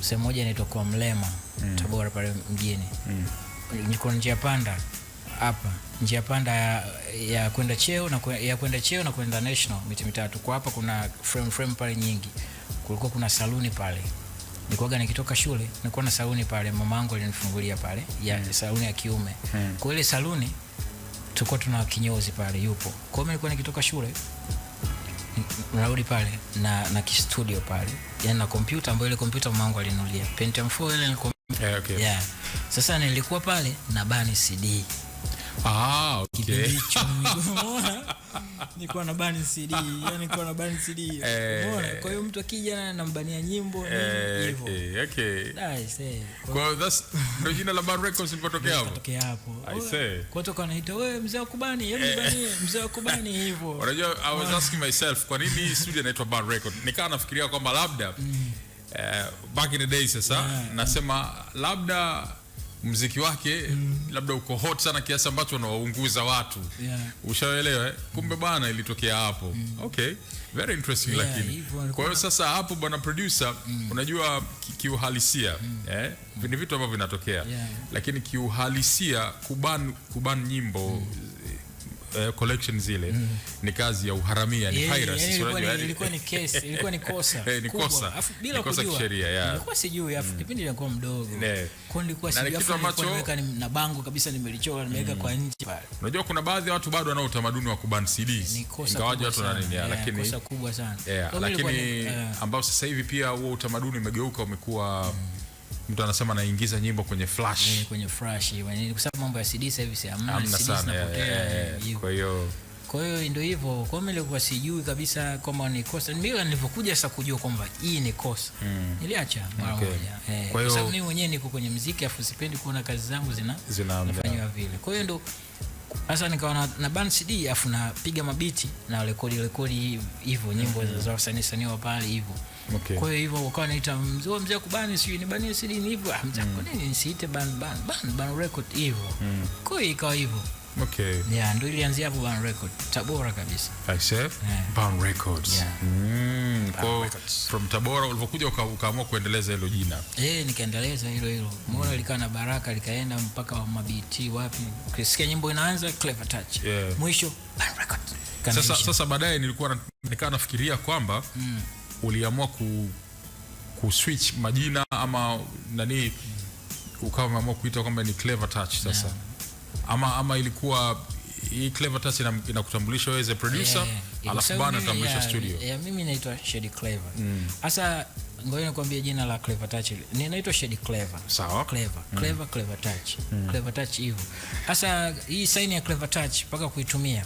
Speaker 2: sehemu moja inaitwa kwa Mlema, Tabora pale mjini, niko njia panda hapa, njia panda ya kwenda Cheo na kwenda National, miti mitatu. Kwa hapa kuna frame pale nyingi. Kulikuwa kuna saluni pale. Nilikuwa nikitoka shule, nilikuwa na saluni pale, mamangu alinifungulia pale, ya saluni ya kiume. Kwa ile saluni tulikuwa tuna kinyozi pale yupo. Kwa hiyo nilikuwa nikitoka shule narudi pale na studio pale. Yaani na kompyuta, ambayo ile kompyuta mamangu alinunulia. Pentium 4 ile ni
Speaker 1: okay.
Speaker 2: Sasa nilikuwa pale na bani CD.
Speaker 1: Okay.
Speaker 2: Nilikuwa na bani CD, yani nilikuwa na bani CD. Umeona? Kwa hiyo mtu akija na mbania nyimbo hivyo.
Speaker 1: Okay.
Speaker 2: Nice.
Speaker 1: Kwa hiyo that's ndio jina la Band Records lilipotokea hapo.
Speaker 2: Tokea hapo.
Speaker 1: I say.
Speaker 2: Kwa toka anaita wewe mzee wa kubani, hebu bani mzee wa kubani hivyo.
Speaker 1: Unajua, I was asking myself kwa nini studio inaitwa Band Records. Nikawa nafikiria kwamba labda back in the days sasa nasema labda muziki wake labda uko hot sana kiasi ambacho unawaunguza watu. Ushaelewa? Kumbe bana ilitokea hapo. Okay, very interesting. Lakini kwa hiyo sasa hapo bwana producer, unajua kiuhalisia ni vitu ambavyo vinatokea, lakini kiuhalisia kuban nyimbo collection zile ni kazi ya uharamia, ni piracy.
Speaker 2: Ilikuwa ni case, ilikuwa ni kosa.
Speaker 1: Ni kosa.
Speaker 2: Bila kujua
Speaker 1: sheria.
Speaker 2: Nilikuwa sijui, kipindi nilikuwa mdogo. Kwa nilikuwa sijui, nimeweka na bango kabisa, nimelichora, nimeweka kwa nje pale.
Speaker 1: Unajua kuna baadhi ya watu bado wana utamaduni wa kuban CDs. Ingawaje watu na nini, lakini
Speaker 2: kosa kubwa sana.
Speaker 1: Lakini ambao sasa hivi pia huo utamaduni umegeuka, umekuwa mtu anasema anaingiza nyimbo kwenye flash.
Speaker 2: Kwenye flash, kwa sababu mambo ya CD sasa hivi si hamna
Speaker 1: sana. Kwa hiyo
Speaker 2: ndio hivyo. Kwa mimi nilikuwa sijui kabisa kwamba ni kosa. Mimi nilipokuja sasa kujua kwamba hii ni kosa, niliacha mara moja. Kwa sababu mimi mwenyewe niko kwenye muziki, afu sipendi kuona kazi zangu zinafanywa vile. Kwa hiyo ndio sasa nikawa na band CD, afu napiga mabiti na rekodi hivyo nyimbo za wasanii wa pale hivyo. Kwa hiyo hivyo wakawa wanaita mzee kubani, sio ni bani CD ni hivyo. Kwa nini nisiite band record hivyo? Kwa hiyo ikawa hivyo.
Speaker 1: Okay.
Speaker 2: Ndio ilianzia hapo Band Record, Tabora kabisa.
Speaker 1: I said Band Records. From Tabora ulipokuja ukaamua kuendeleza hilo jina.
Speaker 2: Nikaendeleza hilo. Mbona likaa na baraka, likaenda mpaka wa mabiti wapi. Ukisikia nyimbo inaanza Clever Touch. Mwisho Band Record.
Speaker 1: Sasa baadaye nikawa nafikiria kwamba uliamua ku switch majina ama nani, ukawa umeamua kuita kwamba ni Clever Touch sasa. Ama ilikuwa hii Clever Touch inakutambulisha wewe as a producer, alafu bana tambulisha studio.
Speaker 2: Mimi naitwa Shady Clever. Sasa ngoja nikwambie jina la Clever Touch. Ninaitwa Shady Clever.
Speaker 1: Sawa.
Speaker 2: Clever Touch. Clever Touch hivyo. Sasa hii sign ya Clever Touch mpaka kuitumia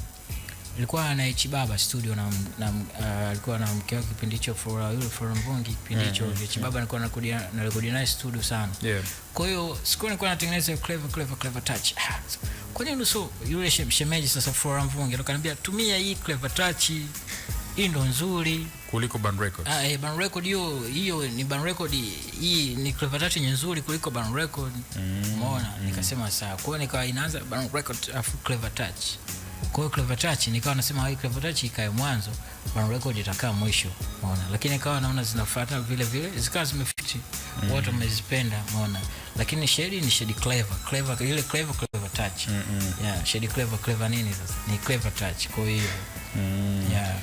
Speaker 2: ilikuwa na Ichibaba studio na alikuwa na mke wake kipindi hicho for Mvungi kipindi hicho. Ichibaba alikuwa na rekodi naye studio sana. Kwa hiyo siku nilikuwa natengeneza Clever Touch. Kwa nini yule shemeji sasa for Mvungi akaniambia tumia hii Clever Touch, hii ndo nzuri
Speaker 1: kuliko Band Records.
Speaker 2: Band Record hiyo ni Band Record, hii ni Clever Touch nzuri kuliko Band Record. Umeona? Nikasema sawa. Kwa hiyo nikawa inaanza Band Record afu Clever Touch. Kwa hiyo Clever Touch nikawa nasema hii Clever Touch ikae mwanzo, Band Record itakaa mwisho. Umeona? Lakini nikawa naona zinafuata vile zikawa zimefiti. Watu wamezipenda, umeona? Lakini Shady ni Shady Clever ile Clever Touch. Shady Clever nini sasa? Ni Clever Touch. Kwa hiyo Yeah.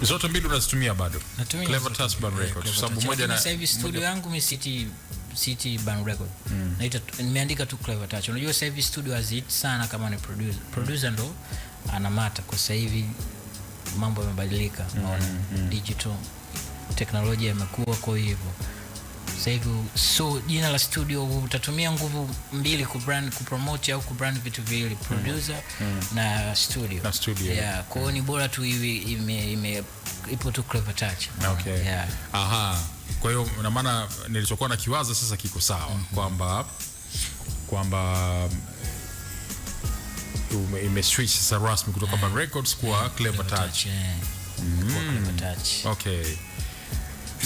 Speaker 1: Zote mbili unazitumia bado?
Speaker 2: Natumia
Speaker 1: Clever Touch Band Records. Kwa sababu moja na
Speaker 2: sasa hivi studio yangu ni City Band Record. Naita nimeandika tu Clever Touch. Unajua sasa hivi studio hazit sana kama ni producer. Producer ndo anamata kwa sasa hivi, mambo yamebadilika. Digital teknolojia imekuwa kwa hivyo. Sasa hivi so jina la studio utatumia nguvu mbili kupromote au kubrand vitu viwili, producer na studio.
Speaker 1: Na studio.
Speaker 2: Yeah, kwa hiyo ni bora tu ipo tu Clever Touch.
Speaker 1: Okay.
Speaker 2: Yeah.
Speaker 1: Aha. Kwa hiyo na maana nilichokuwa na kiwaza sasa kiko sawa kwamba switch sasa rasmi kutoka Band Records kwa Clever Touch.
Speaker 2: Clever Touch.
Speaker 1: Okay.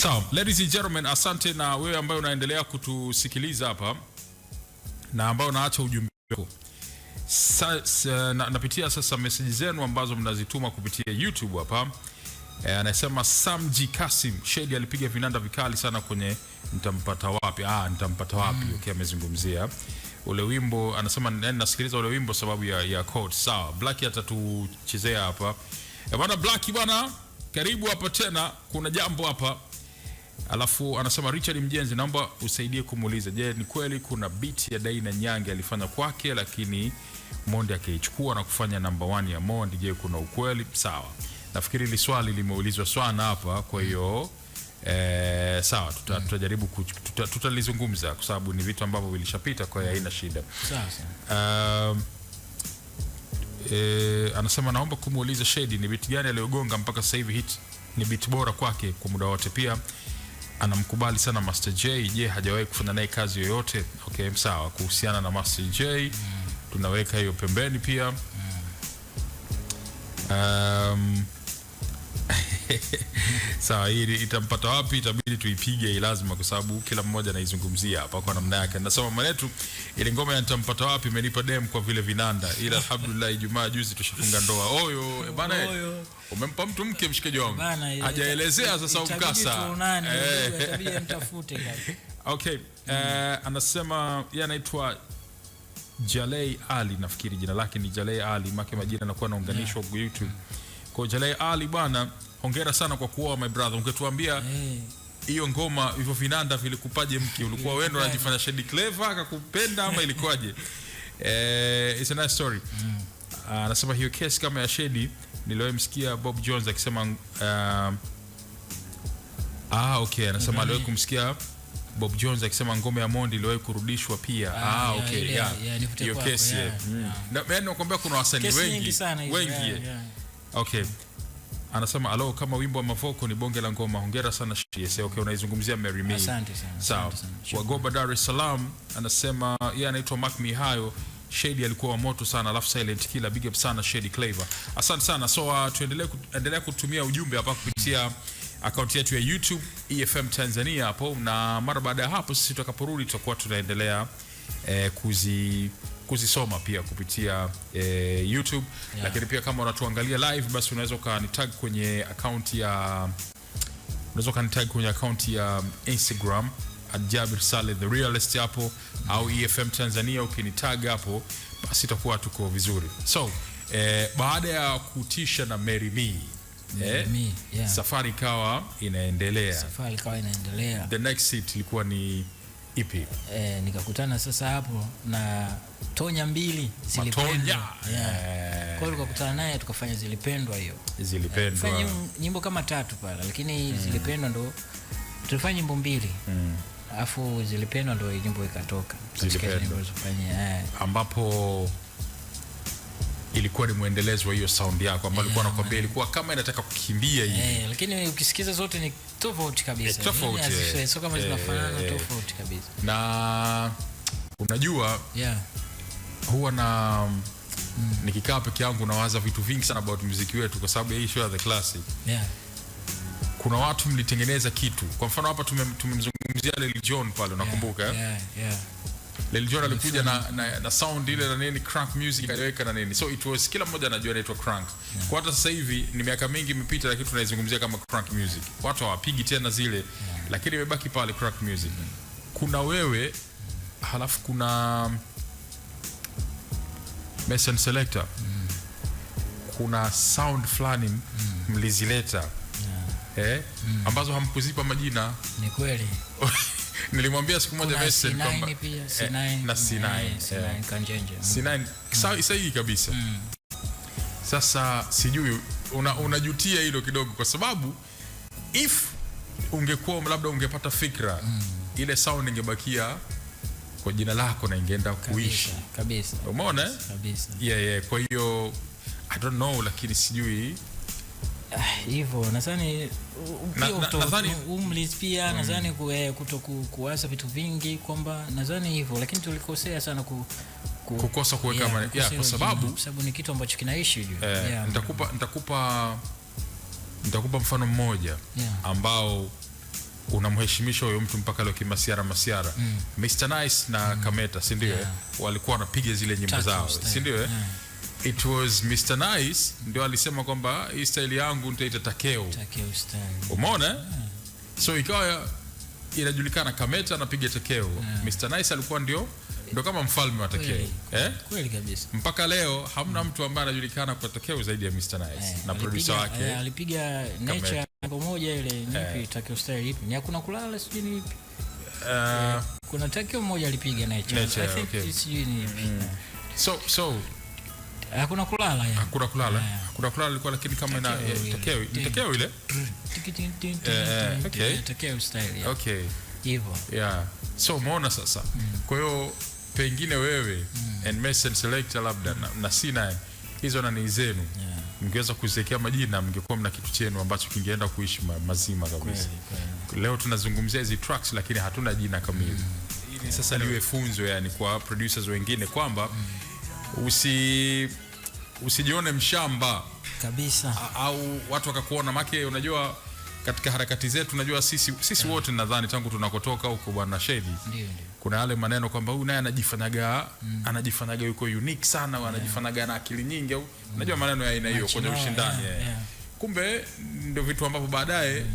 Speaker 1: So, ladies and gentlemen, asante na wewe ambaye unaendelea kutusikiliza hapa na ambaye unaacha ujumbe wako. Napitia sasa message zenu ambazo mnazituma kupitia YouTube hapa. Anasema Samji Kasim, Shady alipiga vinanda vikali sana kwenye nitampata wapi? Nitampata wapi? Okay, amezungumzia ule wimbo. Anasema nasikiliza ule wimbo sababu ya code. Sawa, Blacky atatuchezea hapa. Bwana Blacky bwana, karibu hapa tena, kuna jambo hapa. Alafu anasema Richard Mjenzi, naomba usaidie kumuuliza, je, ni kweli kuna beat ya Daina Nyange alifanya kwake lakini Mondi akaichukua na kufanya number 1 ya Mondi? Je, kuna ukweli? Sawa, nafikiri hili swali limeulizwa sana hapa, kwa hiyo sawa, tutajaribu tutalizungumza kwa sababu ni vitu ambavyo vilishapita, kwa hiyo haina shida.
Speaker 2: Sawa.
Speaker 1: Anasema naomba kumuuliza Shady ni beat gani aliyogonga mpaka sasa hivi hit ni beat bora kwake kwa muda wote. Pia anamkubali sana Master J. Je, hajawahi kufanya naye kazi yoyote? Okay, sawa, kuhusiana na Master J tunaweka hiyo pembeni pia. Sawa, hii itampata wapi? Itabidi tuipige lazima, kwa sababu kila mmoja anaizungumzia hapa kwa namna yake. Nasema mwanetu, ile ngoma ya nitampata wapi imenipa dem kwa vile vinanda, ila alhamdulillah Ijumaa juzi tushafunga ndoa. Oyo bana, umempa mtu mke mshikaji wangu, hajaelezea sasa umkasa.
Speaker 2: Itabidi mtafute kazi.
Speaker 1: Okay, anasema yeye anaitwa Jalei Ali, nafikiri jina lake ni Jalei Ali, make majina yanakuwa naunganishwa kwa YouTube. Kwa Jalei Ali bwana, hongera sana kwa kuoa my brother. Ungetuambia hiyo ngoma hivyo vinanda vilikupaje mke? Ulikuwa wewe ndo unajifanya Shady Clever akakupenda ama ilikuwaje? It's a nice story. Anasema hiyo case kama ya Shady niliwahi Bob Jones akisema okay, anasema aliwahi kumsikia Bob Jones akisema ngoma ya Mondi iliwahi kurudishwa pia. Okay, hiyo case. Na mimi nakwambia kuna wasanii wengi. Okay. Anasema alo, kama wimbo wa Mavoko ni bonge la ngoma, hongera sana Shady. Okay, unaizungumzia Mary Me.
Speaker 2: Asante sana.
Speaker 1: Sawa. Wagoba Dar es Salaam anasema yeye anaitwa Mark Mihayo, Shady alikuwa wa moto sana, alafu Silent Killer, big up sana Shady Clever. Asante sana. So tuendelee kutumia ujumbe hapa kupitia account yetu ya YouTube EFM Tanzania hapo, na mara baada ya hapo sisi tutakaporudi tutakuwa tunaendelea kuzisoma pia kupitia YouTube. Lakini pia kama unatuangalia live, basi unaweza ukanitag kwenye account ya Instagram @Jabir Saleh the Realist hapo, au EFM Tanzania. Ukinitag hapo basi itakuwa tuko vizuri. So baada ya kutisha na Mary Me, safari ikawa inaendelea. The next hit ilikuwa ni ipi?
Speaker 2: Nikakutana sasa hapo na Tonya mbili Zilipendwa. Kwa hiyo tukakutana naye tukafanya Zilipendwa hiyo. Fanya nyimbo kama 3 pale, lakini Zilipendwa ndo tulifanya nyimbo 2. Alafu Zilipendwa ndo nyimbo ikatoka.
Speaker 1: Ambapo ilikuwa ni muendelezo wa hiyo sound yako ambayo ilikuwa nakwambia ilikuwa kama inataka kukimbia hivi.
Speaker 2: Lakini ukisikiza zote ni tofauti kabisa. Sio kama zinafanana, tofauti kabisa.
Speaker 1: Na unajua huwa na nikikaa peke yangu nawaza vitu vingi sana about muziki wetu kwa sababu ya hii show ya The Classic. Kuna watu mlitengeneza kitu. Kwa mfano hapa tumemzungumzia Lil Jon pale, unakumbuka? Lil Jon alikuja na sound ile na nini, crank music aliweka na nini. So it was, kila mmoja anajua inaitwa crank. Kwa hata sasa hivi ni miaka mingi imepita, lakini tunaizungumzia kama crank music. Watu hawapigi tena zile, lakini imebaki pale crank music. Kuna wewe, halafu kuna Mason Selector. kuna sound fulani mlizileta ambazo hamkuzipa majina.
Speaker 2: Ni kweli.
Speaker 1: Nilimwambia siku moja Mason
Speaker 2: kwamba C9
Speaker 1: na C9
Speaker 2: Kanjenje.
Speaker 1: C9 sahihi kabisa. Sasa sijui unajutia hilo kidogo, kwa sababu if ungekuwa labda ungepata fikra ile sound ingebakia kwa jina lako na ingeenda kuishi
Speaker 2: kabisa.
Speaker 1: Umeona
Speaker 2: kabisa.
Speaker 1: Kwa hiyo I don't know, lakini sijui
Speaker 2: hivyo nadhani pia nadhani kuwaza vitu vingi kwamba nadhani hivyo, lakini tulikosea sana
Speaker 1: kukosa kuweka kwa sababu
Speaker 2: ni kitu ambacho kinaishi juu.
Speaker 1: Nitakupa mfano mmoja ambao unamheshimisha huyo mtu mpaka leo kimasiara masiara. Mr Nice na Kameta, si ndio? Walikuwa wanapiga zile nyimbo zao, si ndio? It was Mr Nice ndio alisema kwamba hii style yangu nitaita Takeo
Speaker 2: style.
Speaker 1: Umeona? So ikawa inajulikana Kameta anapiga Takeo. Mr Nice alikuwa ndio kama mfalme wa Takeo.
Speaker 2: Kweli kabisa.
Speaker 1: Mpaka leo hamna mtu ambaye anajulikana kwa Takeo zaidi ya Mr Nice. Na producer wake
Speaker 2: alipiga Nature pamoja ile nipi Takeo style ipi? Ni hakuna kulala sijui ni ipi? Kuna Takeo mmoja alipiga Nature. I think sijui ni ipi.
Speaker 1: So hakuna kulala ilikuwa, lakini kama ina Takeo ile
Speaker 2: Takeo style.
Speaker 1: Hivyo. So umeona sasa. Kwa hiyo pengine wewe and Mason Selector labda na C9 hizo na ni zenu. Mngeweza kuziwekea majina, mngekuwa mna kitu chenu ambacho kingeenda kuishi mazima kabisa. Leo tunazungumzia hizi tracks lakini hatuna jina kamili. Ili sasa liwe funzo yani kwa producers wengine kwamba usijione mshamba
Speaker 2: kabisa,
Speaker 1: au watu wakakuona make. Unajua katika harakati zetu, unajua sisi wote nadhani tangu tunakotoka huko bwana Shedi, kuna yale maneno kwamba huyu naye anajifanyaga yuko unique sana, anajifanyaga na akili nyingi, au unajua maneno ya aina hiyo kwenye ushindani. Kumbe ndio vitu ambavyo baadaye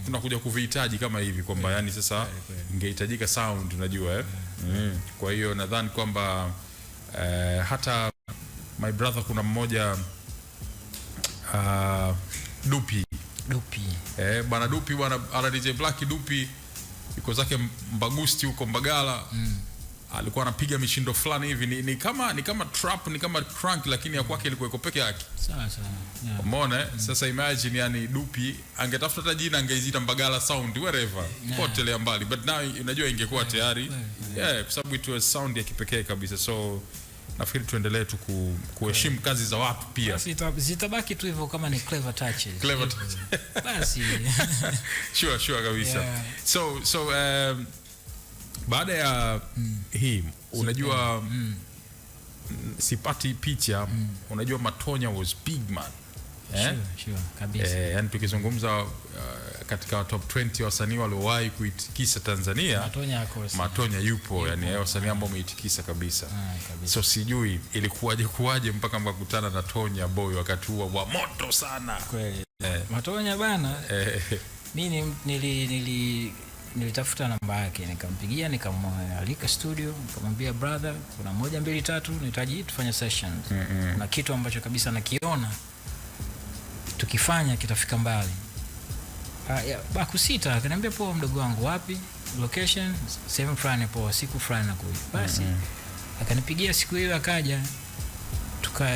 Speaker 1: tunakuja kuvihitaji kama hivi kwamba yani sasa ingehitajika sound, unajua Kwa hiyo nadhani kwamba hata my brother kuna mmoja Dupi bwana Dupi bwana DJ Black Dupi yuko zake Mbagusti huko Mbagala. Alikuwa anapiga mishindo fulani hivi ni kama trap, ni kama crunk, lakini ya kwake ilikuwa iko peke yake.
Speaker 2: Sawa.
Speaker 1: Umeona? Sasa imagine yani Dupi angetafuta hata jina angeizita Mbagala Sound wherever potelea mbali, but now unajua ingekuwa tayari kwa sababu it was sound ya kipekee kabisa. So nafikiri tuendelee tu kuheshimu kazi za watu pia.
Speaker 2: Zitabaki tu hivyo kama ni clever touches. Basi.
Speaker 1: Sure kabisa. So baada ya hii unajua sipati picha. Unajua Matonya was big man.
Speaker 2: Sure kabisa.
Speaker 1: Yani tukizungumza katika top 20 wasanii waliowahi kuitikisa Tanzania, Matonya yupo, yani wasanii ambao wameitikisa kabisa. So sijui ilikuwaje mpaka mkakutana na Tonya Boy wakati huo wa moto sana.
Speaker 2: Kweli. Matonya bana. Mimi nilitafuta namba yake, nikampigia, nikamwalika studio, nikamwambia brother, kuna 1 2 3 nahitaji tufanye sessions. Na kitu ambacho kabisa nakiona tukifanya kitafika mbali. Bakusita akaniambia poa mdogo wangu, wapi location, sehemu fulani, poa siku fulani nakuja. Basi akanipigia siku hiyo, akaja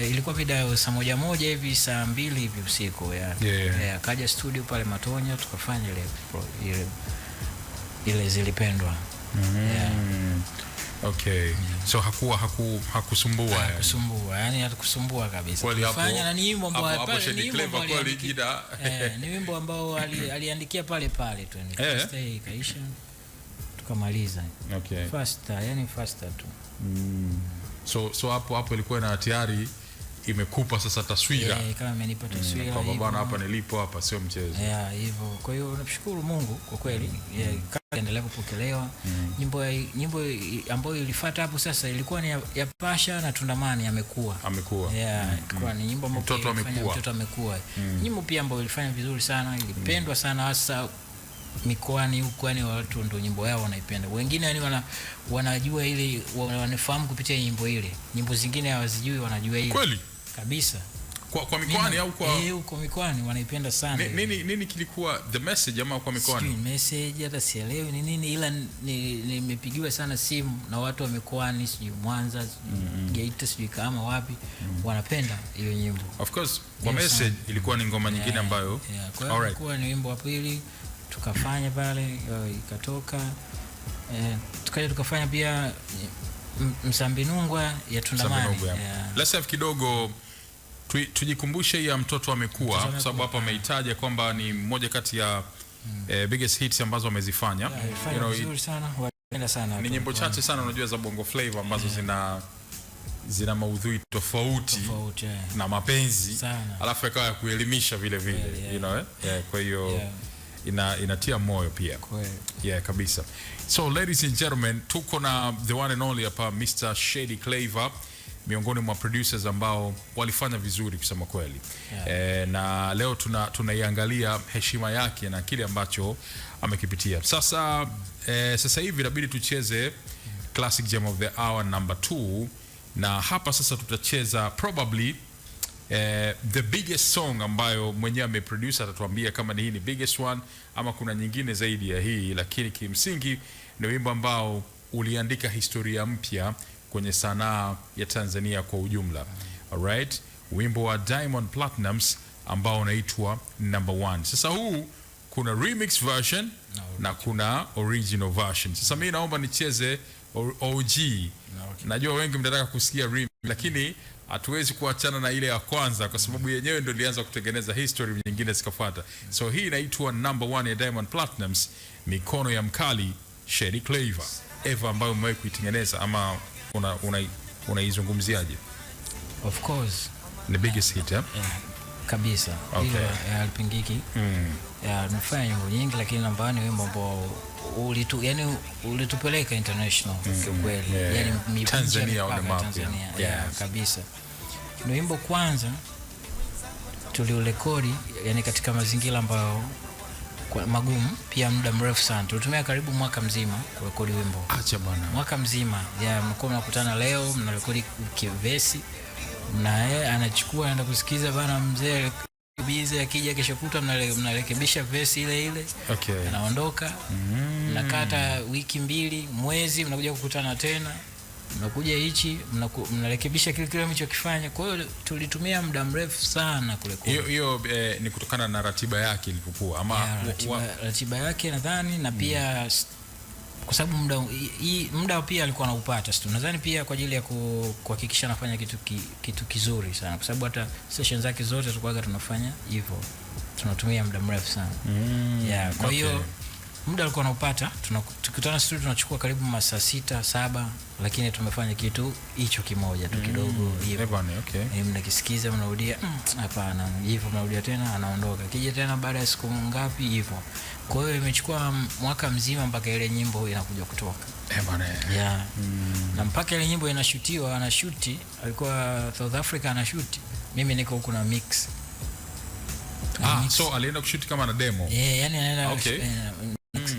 Speaker 2: ilikuwa mida ya saa 1 hivi, saa 2 hivi usiku akaja studio pale Matonya, tukafanya ile zilipendwa.
Speaker 1: So hakusumbua
Speaker 2: yani hatukusumbua kabisa. Kufanya na ni wimbo ambao ni wimbo ambao aliandikia pale tu, stay kaisha tukamaliza. Faster tu.
Speaker 1: So hapo ilikuwa na tayari imekupa sasa taswira.
Speaker 2: Kama amenipa taswira
Speaker 1: kwa bwana hapa nilipo hapa sio mchezo.
Speaker 2: Hivyo. Kwa hiyo namshukuru Mungu kwa kweli. Kaendelea kupokelewa. Nyimbo ambayo ilifuata hapo sasa ilikuwa ni ya Pasha na Tundamani amekuwa. Ilikuwa ni nyimbo ambayo mtoto amekuwa. Nyimbo pia ambayo ilifanya vizuri sana, ilipendwa sana hasa mikoani huko, yani watu ndio nyimbo yao wanaipenda. Wengine yani wanajua ile, wanafahamu kupitia nyimbo ile. Nyimbo zingine hawazijui, wanajua ile.
Speaker 1: Kweli?
Speaker 2: Kabisa.
Speaker 1: Kwa mikoani au kwa
Speaker 2: huko mikoani wanaipenda sana.
Speaker 1: Nini kilikuwa the message ama kwa mikoani?
Speaker 2: Message hata sielewi ni nini, ila nimepigiwa sana simu na watu wa mikoani, sijui Mwanza, Geita, sijui kama wapi, wanapenda hiyo nyimbo.
Speaker 1: Of course, kwa message ilikuwa ni ngoma nyingine ambayo
Speaker 2: kwa hiyo ilikuwa ni wimbo wa pili tukafanya pale, ikatoka tukaja tukafanya pia Msambinungwa ya Tundamani.
Speaker 1: Let's have kidogo tujikumbushe ya mtoto amekuwa, kwa sababu hapa ameitaja kwamba ni mmoja kati ya biggest hits ambazo amezifanya.
Speaker 2: Nzuri sana, wapenda sana.
Speaker 1: Ni nyimbo chache sana unajua za Bongo Flava ambazo zina maudhui tofauti na mapenzi sana. Alafu ikawa ya kuelimisha vile vile, kwa hiyo inatia moyo pia. Kabisa. So ladies and gentlemen, tuko na the one and only hapa Mr. Shady Claver, miongoni mwa producers ambao walifanya vizuri kusema kweli. Na leo tunaiangalia heshima yake na kile ambacho amekipitia. Sasa hivi inabidi tucheze Classic Gem of the Hour number 2, na hapa sasa tutacheza probably the biggest song ambayo mwenyewe ameproduce. Atatuambia kama ni hii ni biggest one ama kuna nyingine zaidi ya hii, lakini kimsingi ni wimbo ambao uliandika historia mpya kwenye sanaa ya Tanzania kwa ujumla. Alright, wimbo wa Diamond Platnumz ambao unaitwa Number One. Sasa huu kuna remix version na kuna original version. Sasa mimi naomba nicheze OG. Najua wengi mnataka kusikia remix, lakini hatuwezi kuachana na ile ya kwanza kwa sababu yenyewe ndio ilianza kutengeneza history, nyingine zikafuata. So hii inaitwa Number One ya Diamond Platnumz, mikono ya mkali Shady Claver. Eva, ambayo umewahi kuitengeneza ama unaizungumziaje?
Speaker 2: Of course
Speaker 1: the biggest hit
Speaker 2: kabisa. Ile alipingiki nafanya nyimbo nyingi, lakini Number One wimbo ambao ulitupeleka international kwa kweli, yani
Speaker 1: Tanzania on the map.
Speaker 2: Kabisa. Ndio wimbo kwanza tuliurekodi, yani katika mazingira ambayo magumu, pia muda mrefu sana. Tulitumia karibu mwaka mzima kurekodi wimbo.
Speaker 1: Acha bwana.
Speaker 2: Mwaka mzima. Mko mnakutana leo, mnarekodi kivesi, na yeye anachukua anaenda kusikiza bana, mzee bize akija kesho kuta mnarekebisha verse ile. Anaondoka. Mnakata wiki 2, mwezi, mnakuja kukutana tena. Mnakuja hichi, mnarekebisha kile mlichokifanya. Kwa hiyo tulitumia muda mrefu sana kurekodi.
Speaker 1: Hiyo ni kutokana na ratiba yake ilipokuwa ama
Speaker 2: ratiba yake nadhani, na pia kwa sababu muda pia alikuwa anaupata. Nadhani pia kwa ajili ya kuhakikisha anafanya kitu kizuri sana, kwa sababu hata sessions zake zote tulikuwa tunafanya hivyo, tunatumia muda mrefu sana. Kwa hiyo muda alikuwa anaupata, tukikutana studio tunachukua karibu masaa 6-7, lakini tumefanya kitu hicho kimoja tu kidogo hivyo. Mnakisikiza, mnarudia, hapana, hivyo mnarudia tena, anaondoka, kija tena baada ya siku ngapi hivyo. Kwa hiyo imechukua mwaka mzima mpaka ile nyimbo inakuja kutoka. Na mpaka ile nyimbo inashutiwa, anashuti, alikuwa South Africa anashuti, mimi niko huko na mix.
Speaker 1: So alienda kushuti kama na demo.
Speaker 2: Yani anaenda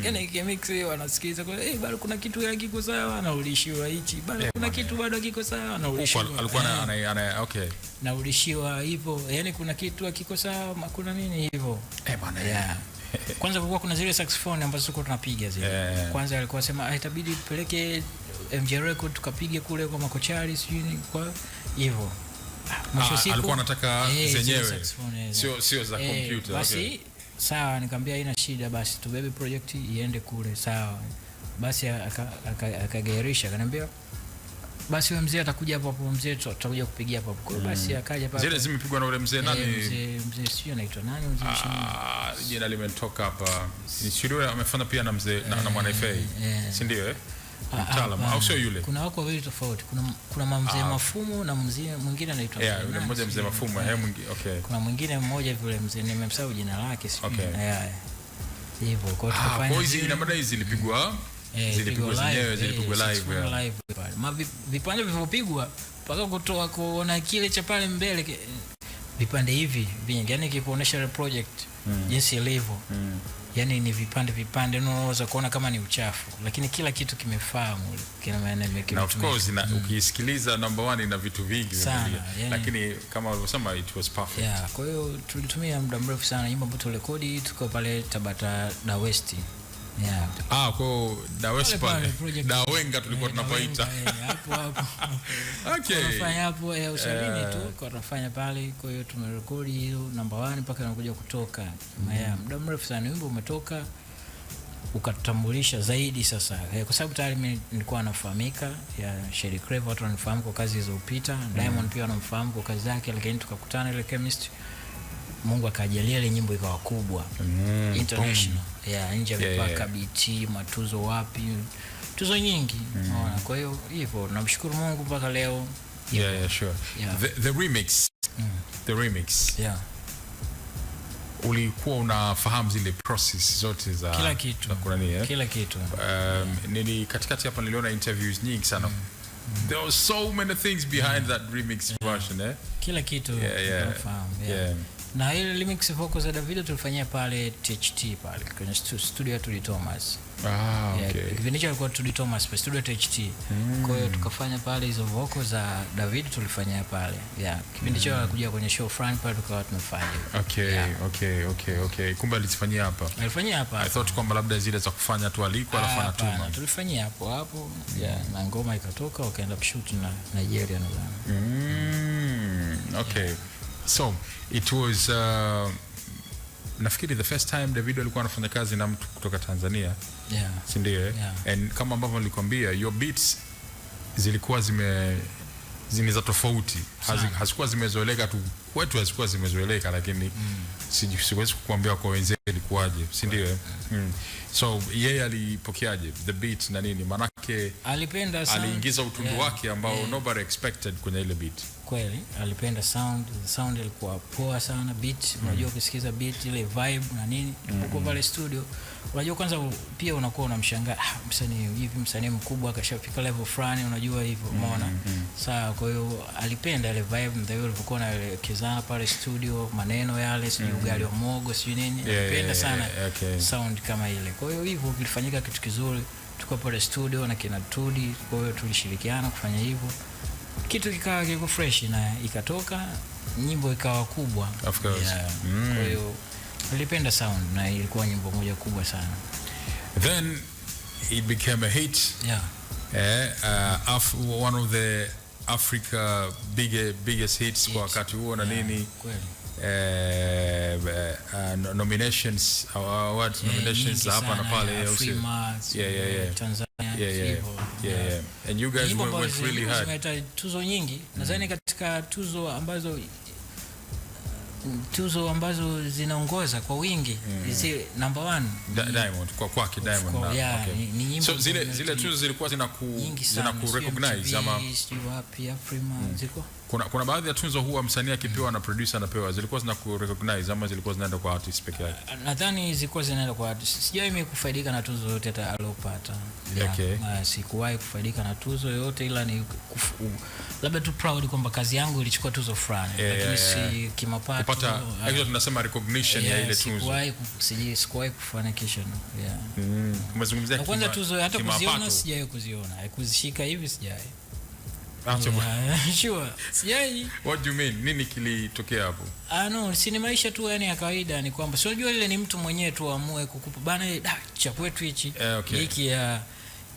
Speaker 2: yani ikimix wanasikiza kwa bado kuna kitu hakiko sawa, anaulishiwa hichi, bado kuna kitu bado hakiko sawa, anaulishiwa.
Speaker 1: Alikuwa
Speaker 2: naulishiwa hivyo, yani kuna kitu hakiko sawa, kuna nini hivyo. Kwanza kulikuwa kuna zile saxophone ambazo tulikuwa tunapiga zile. Kwanza alikuwa sema itabidi tupeleke MJ Record tukapige kule kwa Makochari, sijui kwa hivyo.
Speaker 1: Alikuwa anataka zenyewe, sio za computer.
Speaker 2: Basi sawa, nikamwambia haina shida, basi tubebe project iende kule. Sawa, basi akagairisha, akaniambia basi wewe mzee atakuja hapo hapo, mzee tutakuja kupigia hapo hapo. Basi akaja hapa.
Speaker 1: Zile zimepigwa na ule mzee nani?
Speaker 2: Mzee sio anaitwa nani mzee?
Speaker 1: Jina limetoka hapa. Ni studio amefanya pia na mzee na Mwana FA. Si ndio mtaalamu au sio yule?
Speaker 2: Kuna wako wawili tofauti. Kuna mzee Mafumo na mzee mwingine anaitwa
Speaker 1: yule mmoja mzee Mafumo, mwingine
Speaker 2: kuna mwingine mmoja vile mzee nimemsahau jina lake sio. Hivyo kwa
Speaker 1: tukafanya hizi ina mada hizi zilipigwa zilipigwa live.
Speaker 2: Vipande vilivyopigwa mpaka kutoa kuona kile cha pale mbele, vipande hivi vingi, yani kikuonesha project jinsi ilivyo. yani ni vipande unaweza kuona kama ni uchafu, lakini kila kitu kimefahamu, kina maana
Speaker 1: na of course ukisikiliza number 1 ina vitu vingi
Speaker 2: sana, yani,
Speaker 1: lakini kama ulivyosema it was perfect.
Speaker 2: Yeah, kwa hiyo tulitumia muda mrefu sana. Nyimbo ambayo tulirekodi tuko pale Tabata Da West. Yeah.
Speaker 1: Kwa Da West pale Da Wenga tulikuwa tunapaita
Speaker 2: hapo.
Speaker 1: Okay.
Speaker 2: Tunafanya hapo usharini tu kwa tunafanya pale. Kwa hiyo tumerekodi hiyo number 1 mpaka inakuja kutoka. Muda mrefu sana wimbo umetoka ukatutambulisha zaidi sasa. Kwa sababu tayari mimi nilikuwa nafahamika ya Sherry Crave, watu wananifahamu kwa kazi zilizopita. Diamond pia wanamfahamu kwa kazi zake, lakini tukakutana ile chemistry. Mungu akajalia ile nyimbo ikawa kubwa. International. Nje ya mipaka, BT, matuzo wapi. Tuzo nyingi. Kwa hiyo hivyo namshukuru Mungu mpaka leo.
Speaker 1: Sure. The remix. The remix. Ulikuwa unafahamu zile process zote za
Speaker 2: kila kitu. Kila kitu.
Speaker 1: Nili katikati hapa niliona interviews nyingi sana. There were so many things behind that remix version,
Speaker 2: Kila kitu nafahamu. Na ile remix vocals za Davido tulifanyia pale THT pale kwenye studio ya Tudi Thomas.
Speaker 1: Okay.
Speaker 2: Kipindi alikuwa Tudi Thomas pa studio THT. Kwa hiyo tukafanya pale hizo vocals za Davido tulifanyia pale. Kipindi hicho alikuja kwenye show fulani pale tukawa tumefanya.
Speaker 1: Okay. Kumbe alizifanyia hapa.
Speaker 2: Alifanyia hapa.
Speaker 1: I thought kwamba labda zile za kufanya tu alikuwa anafanya tu.
Speaker 2: Tulifanyia hapo. Na ngoma ikatoka wakaenda kushoot na Nigeria nadhani.
Speaker 1: Okay. So it was nafikiri the first time Davido alikuwa anafanya kazi na mtu kutoka Tanzania. Si ndio? And kama ambavyo nilikwambia your beats zilikuwa ziniza tofauti. Hazikuwa zimezoeleka tu kwetu, hazikuwa zimezoeleka, lakini siwezi kukuambia kwa wenzake ilikuwaje, si ndio? So yeye alipokeaje the beat na nini? Manake
Speaker 2: alipenda sound,
Speaker 1: aliingiza utundu wake ambao nobody expected kwenye ile beat.
Speaker 2: Kweli alipenda sound ilikuwa poa sana, beat unajua ukisikiza beat ile vibe na nini uko pale studio, unajua kwanza pia unakuwa unamshangaa msanii mkubwa akashafika level fulani, unajua hivyo, umeona. Sawa, kwa hiyo alipenda ile vibe ndio ilivyokuwa na ile kizana pale studio, maneno yale sio ugali wa mogo sio nini, alipenda sana sound kama ile. Kwa hiyo hivyo kilifanyika kitu kizuri, tuko pale studio na kina Tudi, kwa hiyo tulishirikiana kufanya hivyo, kitu kikawa kiko fresh na ikatoka nyimbo ikawa kubwa.
Speaker 1: Of course.
Speaker 2: Kwa hiyo nilipenda sound na ilikuwa nyimbo moja kubwa sana.
Speaker 1: Then it became a hit. One of the Africa biggest hits kwa wakati huo na nini. Nominations, awards nominations hapa na pale Tanzania. And you guys went really hard.
Speaker 2: Tumepata tuzo nyingi. Nadhani katika tuzo ambazo zinaongoza kwa wingi zile number 1
Speaker 1: Diamond kwake Diamond.
Speaker 2: Okay.
Speaker 1: So zile tuzo zilikuwa zina ku recognize ama
Speaker 2: wapi Afrima ziko?
Speaker 1: Kuna baadhi ya tuzo huwa msanii akipewa na producer anapewa, zilikuwa zina ku recognize ama zilikuwa zinaenda kwa artist peke yake?
Speaker 2: Nadhani zilikuwa zinaenda kwa artist. Sijawahi mimi kufaidika na tuzo yote hata alopata. Sikuwahi kufaidika na tuzo yote, ila ni labda tu proud kwamba kazi yangu ilichukua tuzo fulani, lakini si kimapato
Speaker 1: kupata hiyo tunasema recognition ya ile tuzo.
Speaker 2: Sikuwahi kufanikisha.
Speaker 1: Umezungumzia
Speaker 2: kwanza tuzo hata kuziona sijawahi kuziona, haikuzishika hivi sijawahi. Sure. Sijai.
Speaker 1: What do you mean? Nini kilitokea hapo?
Speaker 2: No, si ni maisha tu yani ya kawaida, ni kwamba sio unajua ile ni mtu mwenyewe tu aamue kukupa bana cha kwetu hichi. Hiki ya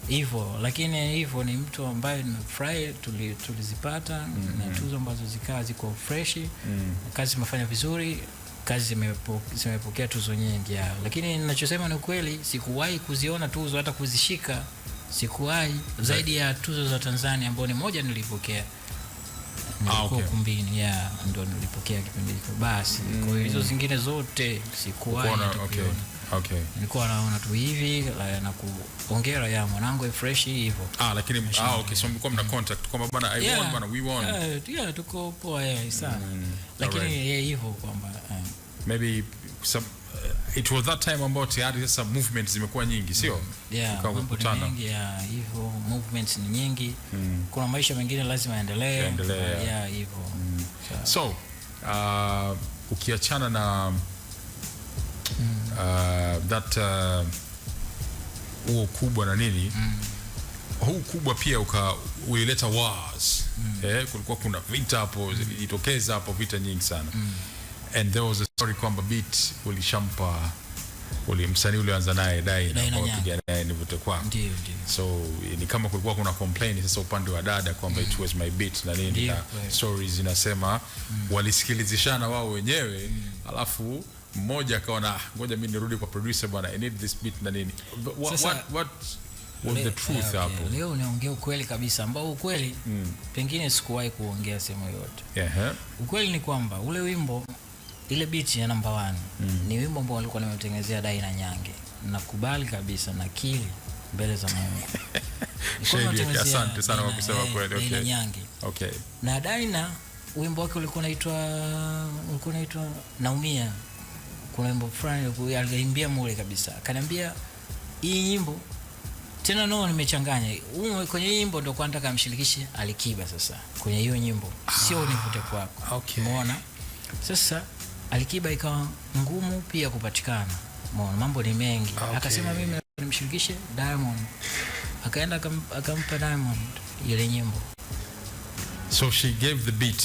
Speaker 2: hivyo, lakini hivyo ni mtu ambaye nimefurahi tulizipata na tuzo ambazo zikawa ziko fresh. Kazi zimefanya vizuri, kazi zimepokea tuzo nyingi lakini ninachosema ni kweli, sikuwahi kuziona tuzo hata kuzishika. Sikuwahi zaidi ya tuzo za Tanzania ambapo ni moja nilipokea. Nilikuwa kumbini ndio nilipokea kipindi hicho basi. Kwa hizo zingine zote sikuwahi kuona. Nilikuwa naona tu hivi na kuongera ya mwanangu fresh hivyo.
Speaker 1: Lakini so mlikuwa mna contact kwamba bana I won bana we won.
Speaker 2: Tuko poa sana. Lakini hivyo kwamba
Speaker 1: maybe some it was that time about tayari sasa movements zimekuwa nyingi, sio?
Speaker 2: Kukutana hivyo movements ni nyingi. Kuna maisha mengine lazima yaendelee. Hivyo.
Speaker 1: So ukiachana na that huo kubwa na nini huu kubwa pia uileta wars. Kulikuwa kuna vita hapo, zilijitokeza hapo vita nyingi sana. And there was a story kwamba beat ulishampa msanii ulianza naye Daina kwa kupiga naye nivute kwako. So ni kama kulikuwa kuna complaint sasa upande wa dada kwamba it was my beat na nini, na stories zinasema walisikilizishana wao wenyewe, alafu mmoja akaona ngoja mimi nirudi kwa producer bwana, I need this beat na nini. What was the truth hapo?
Speaker 2: Leo unaongea ukweli kabisa, ambao ukweli pengine sikuwahi kuongea sehemu yote. Ukweli ni kwamba ule wimbo, ile beat ya number 1 ni wimbo ambao alikuwa nimetengenezea Daina Nyange. Nakubali kabisa, nakiri mbele za Mungu.
Speaker 1: Asante sana kwa kusema kweli.
Speaker 2: Daina Nyange. Na Daina wimbo wake ulikuwa unaitwa Naumia. Kuna wimbo fulani aliimbia mule kabisa. Akaniambia hii nyimbo tena nimechanganya. Kwenye hii nyimbo ndio kwa nataka amshirikishe Alikiba sasa. Kwenye hiyo nyimbo sio nivute kwako. Umeona? Sasa Alikiba ikawa ngumu pia kupatikana. Umeona, mambo ni mengi. Akasema mimi nimshirikishe Diamond. Akaenda akampa Diamond ile nyimbo.
Speaker 1: So she gave the beat.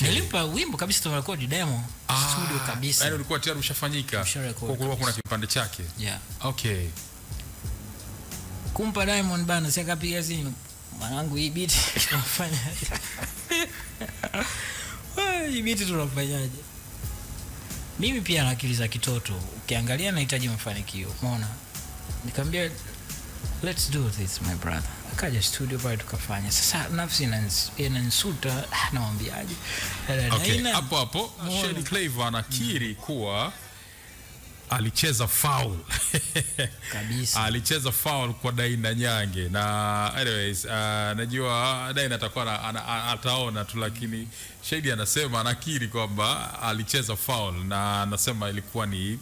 Speaker 1: Nilimpa wimbo kabisa, tumerekodi demo studio kabisa. Yaani ulikuwa tayari ushafanyika. Kwa kulikuwa kuna kipande chake.
Speaker 2: Kumpa Diamond bana, si akapiga simu. Mwanangu hii beat tunafanya. Hii beat tunafanyaje? Mimi pia na akili za kitoto. Ukiangalia nahitaji mafanikio. Umeona? Nikamwambia let's do this my brother. Akaja studio pale tukafanya. Sasa nafsi inanisuta, naambiaje?
Speaker 1: Hapo Shady Flavor anakiri kuwa alicheza foul
Speaker 2: kabisa.
Speaker 1: Alicheza foul kwa Daina Nyange, na anyways najua Daina atakuwa ataona tu, lakini Shady anasema anakiri kwamba alicheza foul, na anasema ilikuwa ni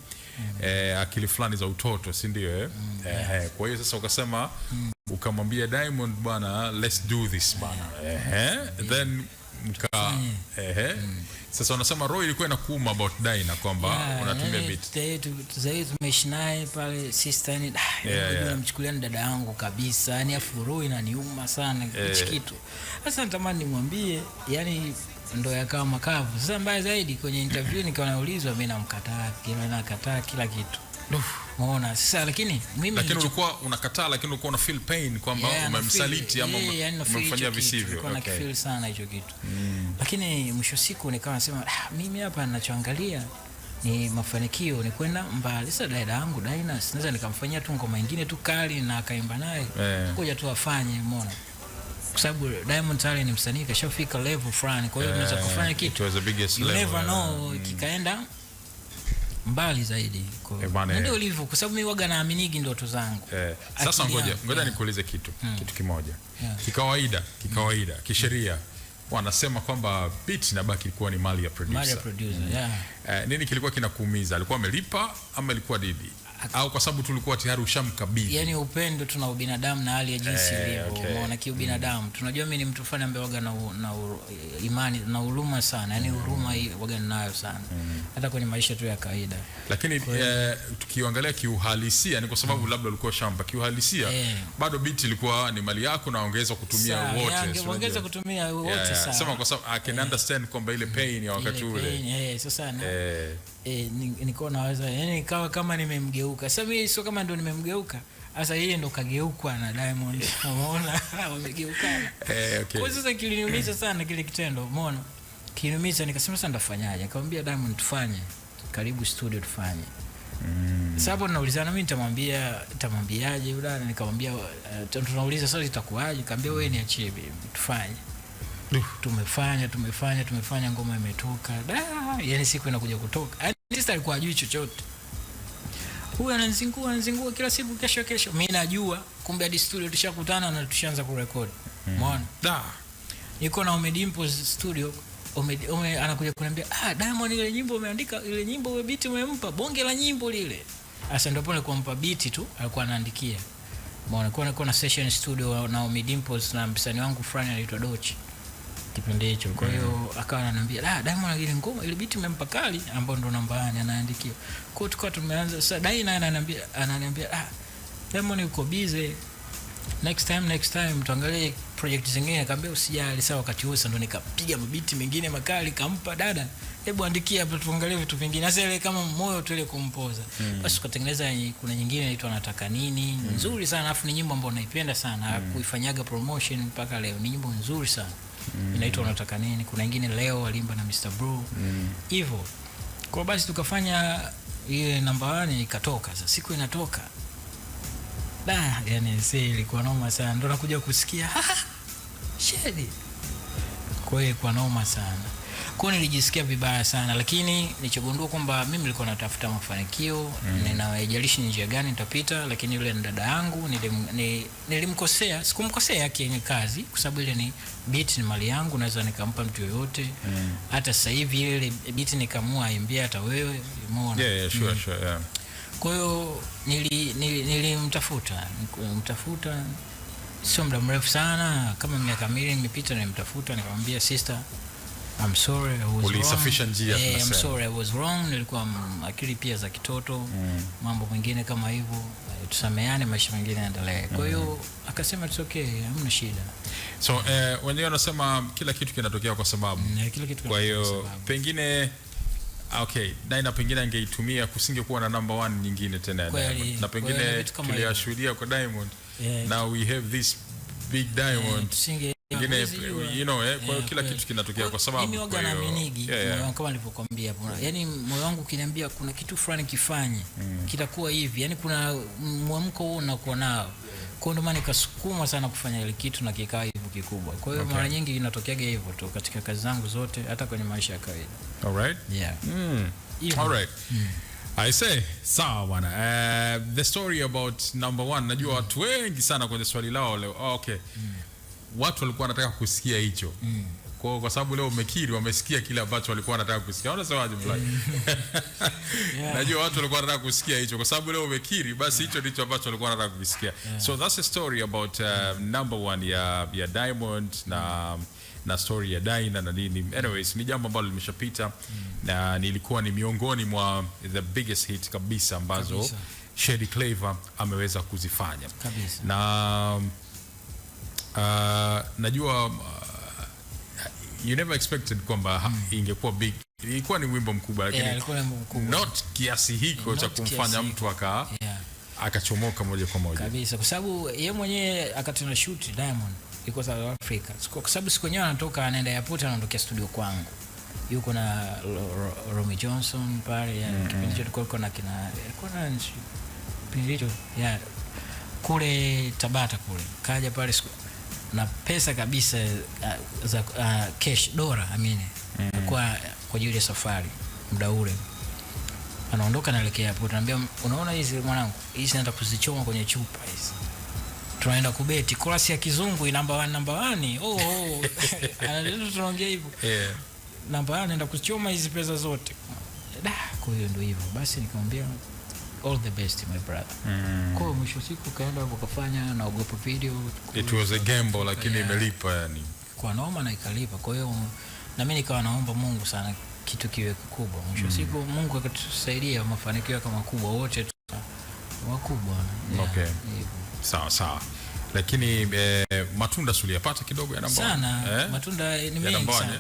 Speaker 1: akili fulani za utoto, si ndio? Kwa hiyo sasa ukasema ukamwambia Diamond bwana, let's do this bwana. Then sasa unasema Roy ilikuwa inakuuma about Daina kwamba unatumia beat.
Speaker 2: Tumeishi naye pale sister, ni namchukulia dada yangu kabisa, yani afu Roy inaniuma sana hichi kitu. Sasa natamani nimwambie, yani ndo yakawa makavu. Sasa mbaya zaidi kwenye interview nikawa naulizwa, mimi nakataa kila kitu. Umeona sasa, lakini
Speaker 1: ulikuwa unakataa, lakini ulikuwa una feel pain kwamba umemsaliti ama umemfanyia visivyo.
Speaker 2: Nilikuwa feel sana hicho kitu. Lakini mwisho siku nikawa nasema mimi hapa ninachoangalia ni mafanikio, ni kwenda mbali. Sasa dada yangu Daina sinaweza nikamfanyia tu ngoma nyingine tu kali na akaimba naye. Ngoja tu afanye, umeona? Kwa sababu Diamond tayari ni msanii kashafika level fulani, kwa hiyo tunaweza kufanya kitu. You never know, kikaenda mbali zaidi. Ndio ulivyo, kwa sababu mimi waga naaminigi ndoto zangu.
Speaker 1: Sasa ngoja nikuulize kitu kimoja. Kikawaida, kisheria wanasema kwamba beat inabaki kuwa ni mali ya producer. Nini kilikuwa kinakuumiza? Alikuwa amelipa ama ilikuwa didi? Au kwa sababu tulikuwa tayari ushamkabidhi?
Speaker 2: Yani upendo, tuna ubinadamu na hali ya jinsi ilivyo. Umeona kiubinadamu. Tunajua mimi ni mtu fulani ambaye waga na imani na huruma sana. Yani huruma hii waga ninayo sana. Hata kwenye maisha tu ya kawaida.
Speaker 1: Lakini tukiangalia kiuhalisia, ni kwa sababu labda ulikuwa shamba, kiuhalisia bado beat ilikuwa ni mali yako na ongeza kutumia wote.
Speaker 2: Ongeza kutumia wote sana.
Speaker 1: Sema kwa sababu I can understand kwamba ile pain ya wakati ule.
Speaker 2: Sasa niko naweza, yani kama nimemgeuka. Sasa mimi sio kama ndo nimemgeuka. Sasa yeye ndo kageukwa na Diamond. Umeona? Wamegeukana. Kwa sasa kiliniumiza sana kile kitendo. Umeona? Kiliniumiza, nikasema sasa ndafanyaje? Nikamwambia Diamond tufanye. Karibu studio tufanye. Sababu naulizana mimi nitamwambiaje yule, nikamwambia tunauliza sasa itakuwaje? Nikamwambia wewe niachie bibi tufanye. Tumefanya ngoma imetoka. Yani siku inakuja kutoka. Artist alikuwa hajui chochote. Huyu anazingua kila siku, kesho. Mimi najua kumbe hadi studio tushakutana na tushaanza kurekodi. Umeona? Niko na Omedimpo studio. Anakuja kuniambia, Diamond ile nyimbo umeandika, ile nyimbo beat umempa, bonge la nyimbo lile. Sasa ndio pale kumpa beat tu alikuwa anaandikia. Umeona, kuna session studio na Omedimpo na msanii wangu fulani anaitwa Dochi. kipindi hicho. Kwa hiyo akawa ananiambia Diamond ile ngoma ile beat imempa kali, ambao ndo namba 1 anaandikia. Kwa hiyo tukawa tumeanza sasa, Daina ananiambia Diamond yuko busy, next time tuangalie project zingine. Nikamwambia usijali, sawa. Wakati huo ndo nikapiga mabiti mengine makali, kampa dada, hebu andikia hapa tuangalie vitu vingine. Sasa ile kama moyo tu ile kumpoza. Basi tukatengeneza, kuna nyingine inaitwa Nataka Nini, nzuri sana, afu ni nyimbo ambayo naipenda sana, kuifanyaga promotion mpaka leo. Ni nyimbo nzuri sana. Inaitwa Nataka Nini. Kuna nyingine leo alimba na Mr. Bro. Hivyo. Kwa basi tukafanya ile namba 1 ikatoka. Sasa siku inatoka, yani ilikuwa noma sana. Ndo nakuja kusikia Shedi. Kwa hiyo ilikuwa noma sana. Kwa nilijisikia vibaya sana, lakini nilichogundua kwamba mimi nilikuwa natafuta mafanikio, ninawajalishi njia gani nitapita, lakini yule dada yangu nilimkosea, sikumkosea yake ni kazi, kwa sababu ile ni beat, ni mali yangu, naweza nikampa mtu yoyote. Hata sasa hivi ile beat nikamua aimbia hata wewe, umeona?
Speaker 1: Yeah, sure, yeah.
Speaker 2: Kwa hiyo nilimtafuta sio muda mrefu sana, kama miaka 2 imepita, nilimtafuta nikamwambia sister, I'm sorry, I was wrong.
Speaker 1: Ulisafisha njia tunasema.
Speaker 2: I'm sorry, I was wrong. Nilikuwa akili pia za kitoto, mambo mengine kama hivyo, tusameane, maisha mengine yaendelee. Kwa hiyo akasema it's okay, hamna shida.
Speaker 1: So wenyewe wanasema kila kitu kinatokea kwa sababu.
Speaker 2: Kila kitu.
Speaker 1: Kwa hiyo pengine okay, Daina pengine angeitumia kusingekuwa na number 1 nyingine tena, na pengine tuliyashuhudia kwa Diamond. Now we have this big Diamond. Ngine, kwa hiyo kila kitu kinatokea kwa sababu.
Speaker 2: Mimi waga na minigi, kama nilivyokuambia hapo. Yaani moyo wangu kiniambia kuna kitu fulani kifanye, kitakuwa hivi. Yaani kuna mwamko huo unakuwa nao. Kwa ndo maana nikasukuma sana kufanya ile kitu na kikaa hivyo kikubwa. Kwa hiyo mara nyingi inatokeaga hivyo tu katika kazi zangu zote, hata kwenye maisha ya kawaida.
Speaker 1: All right?
Speaker 2: Yeah.
Speaker 1: All right. I say, sawa bwana. The story about number 1, najua watu wengi sana kwenye swali lao leo. Okay. Watu walikuwa wanataka kusikia hicho. Kwa sababu leo umekiri, wamesikia kile ambacho walikuwa wanataka kusikia. Unasemaje Blay? Najua watu walikuwa wanataka kusikia hicho, kwa sababu leo umekiri, basi hicho ndicho ambacho walikuwa wanataka kusikia. So that's a story about number 1 ya Diamond na story ya Daina na nini. Anyways, ni jambo ambalo limeshapita, na nilikuwa ni miongoni mwa the biggest hit kabisa ambazo Shady Clever ameweza kuzifanya. Na najua you never expected kwamba ingekuwa big. Ilikuwa ni wimbo mkubwa, lakini not kiasi hiko cha kumfanya mtu akachomoka moja kwa moja
Speaker 2: kabisa, kwa sababu yeye mwenyewe akatuna shoot Diamond iko South Africa. Kwa sababu siku yenyewe anatoka, anaenda airport, anaondokea studio kwangu, yuko na Romy Johnson pale, kipindi hicho tulikuwa na kipindi hicho kule Tabata kule, kaja pale na pesa kabisa za cash dola kwa ajili ya safari. Muda ule anaondoka, naelekea hapo, anambia unaona hizi mwanangu, hizi naenda kuzichoma kwenye chupa hizi, tunaenda kubeti chorus ya kizungu number 1. Anaenda tunaongea hivyo, number 1 naenda kuchoma hizi pesa zote. Kwa hiyo ndio hivyo basi, nikamwambia all the best my brother. Kwa mwisho siku kaenda hapo kafanya, naogopa video.
Speaker 1: It was a gamble, lakini imelipa yani.
Speaker 2: Kwa noma na ikalipa. Kwa hiyo na mimi nikawa naomba Mungu sana kitu kiwe kikubwa. Mwisho siku Mungu akatusaidia, mafanikio kama makubwa wote wakubwa.
Speaker 1: Okay. Sawa. Lakini matunda suliyapata kidogo ya namba
Speaker 2: sana. Matunda ni mengi sana,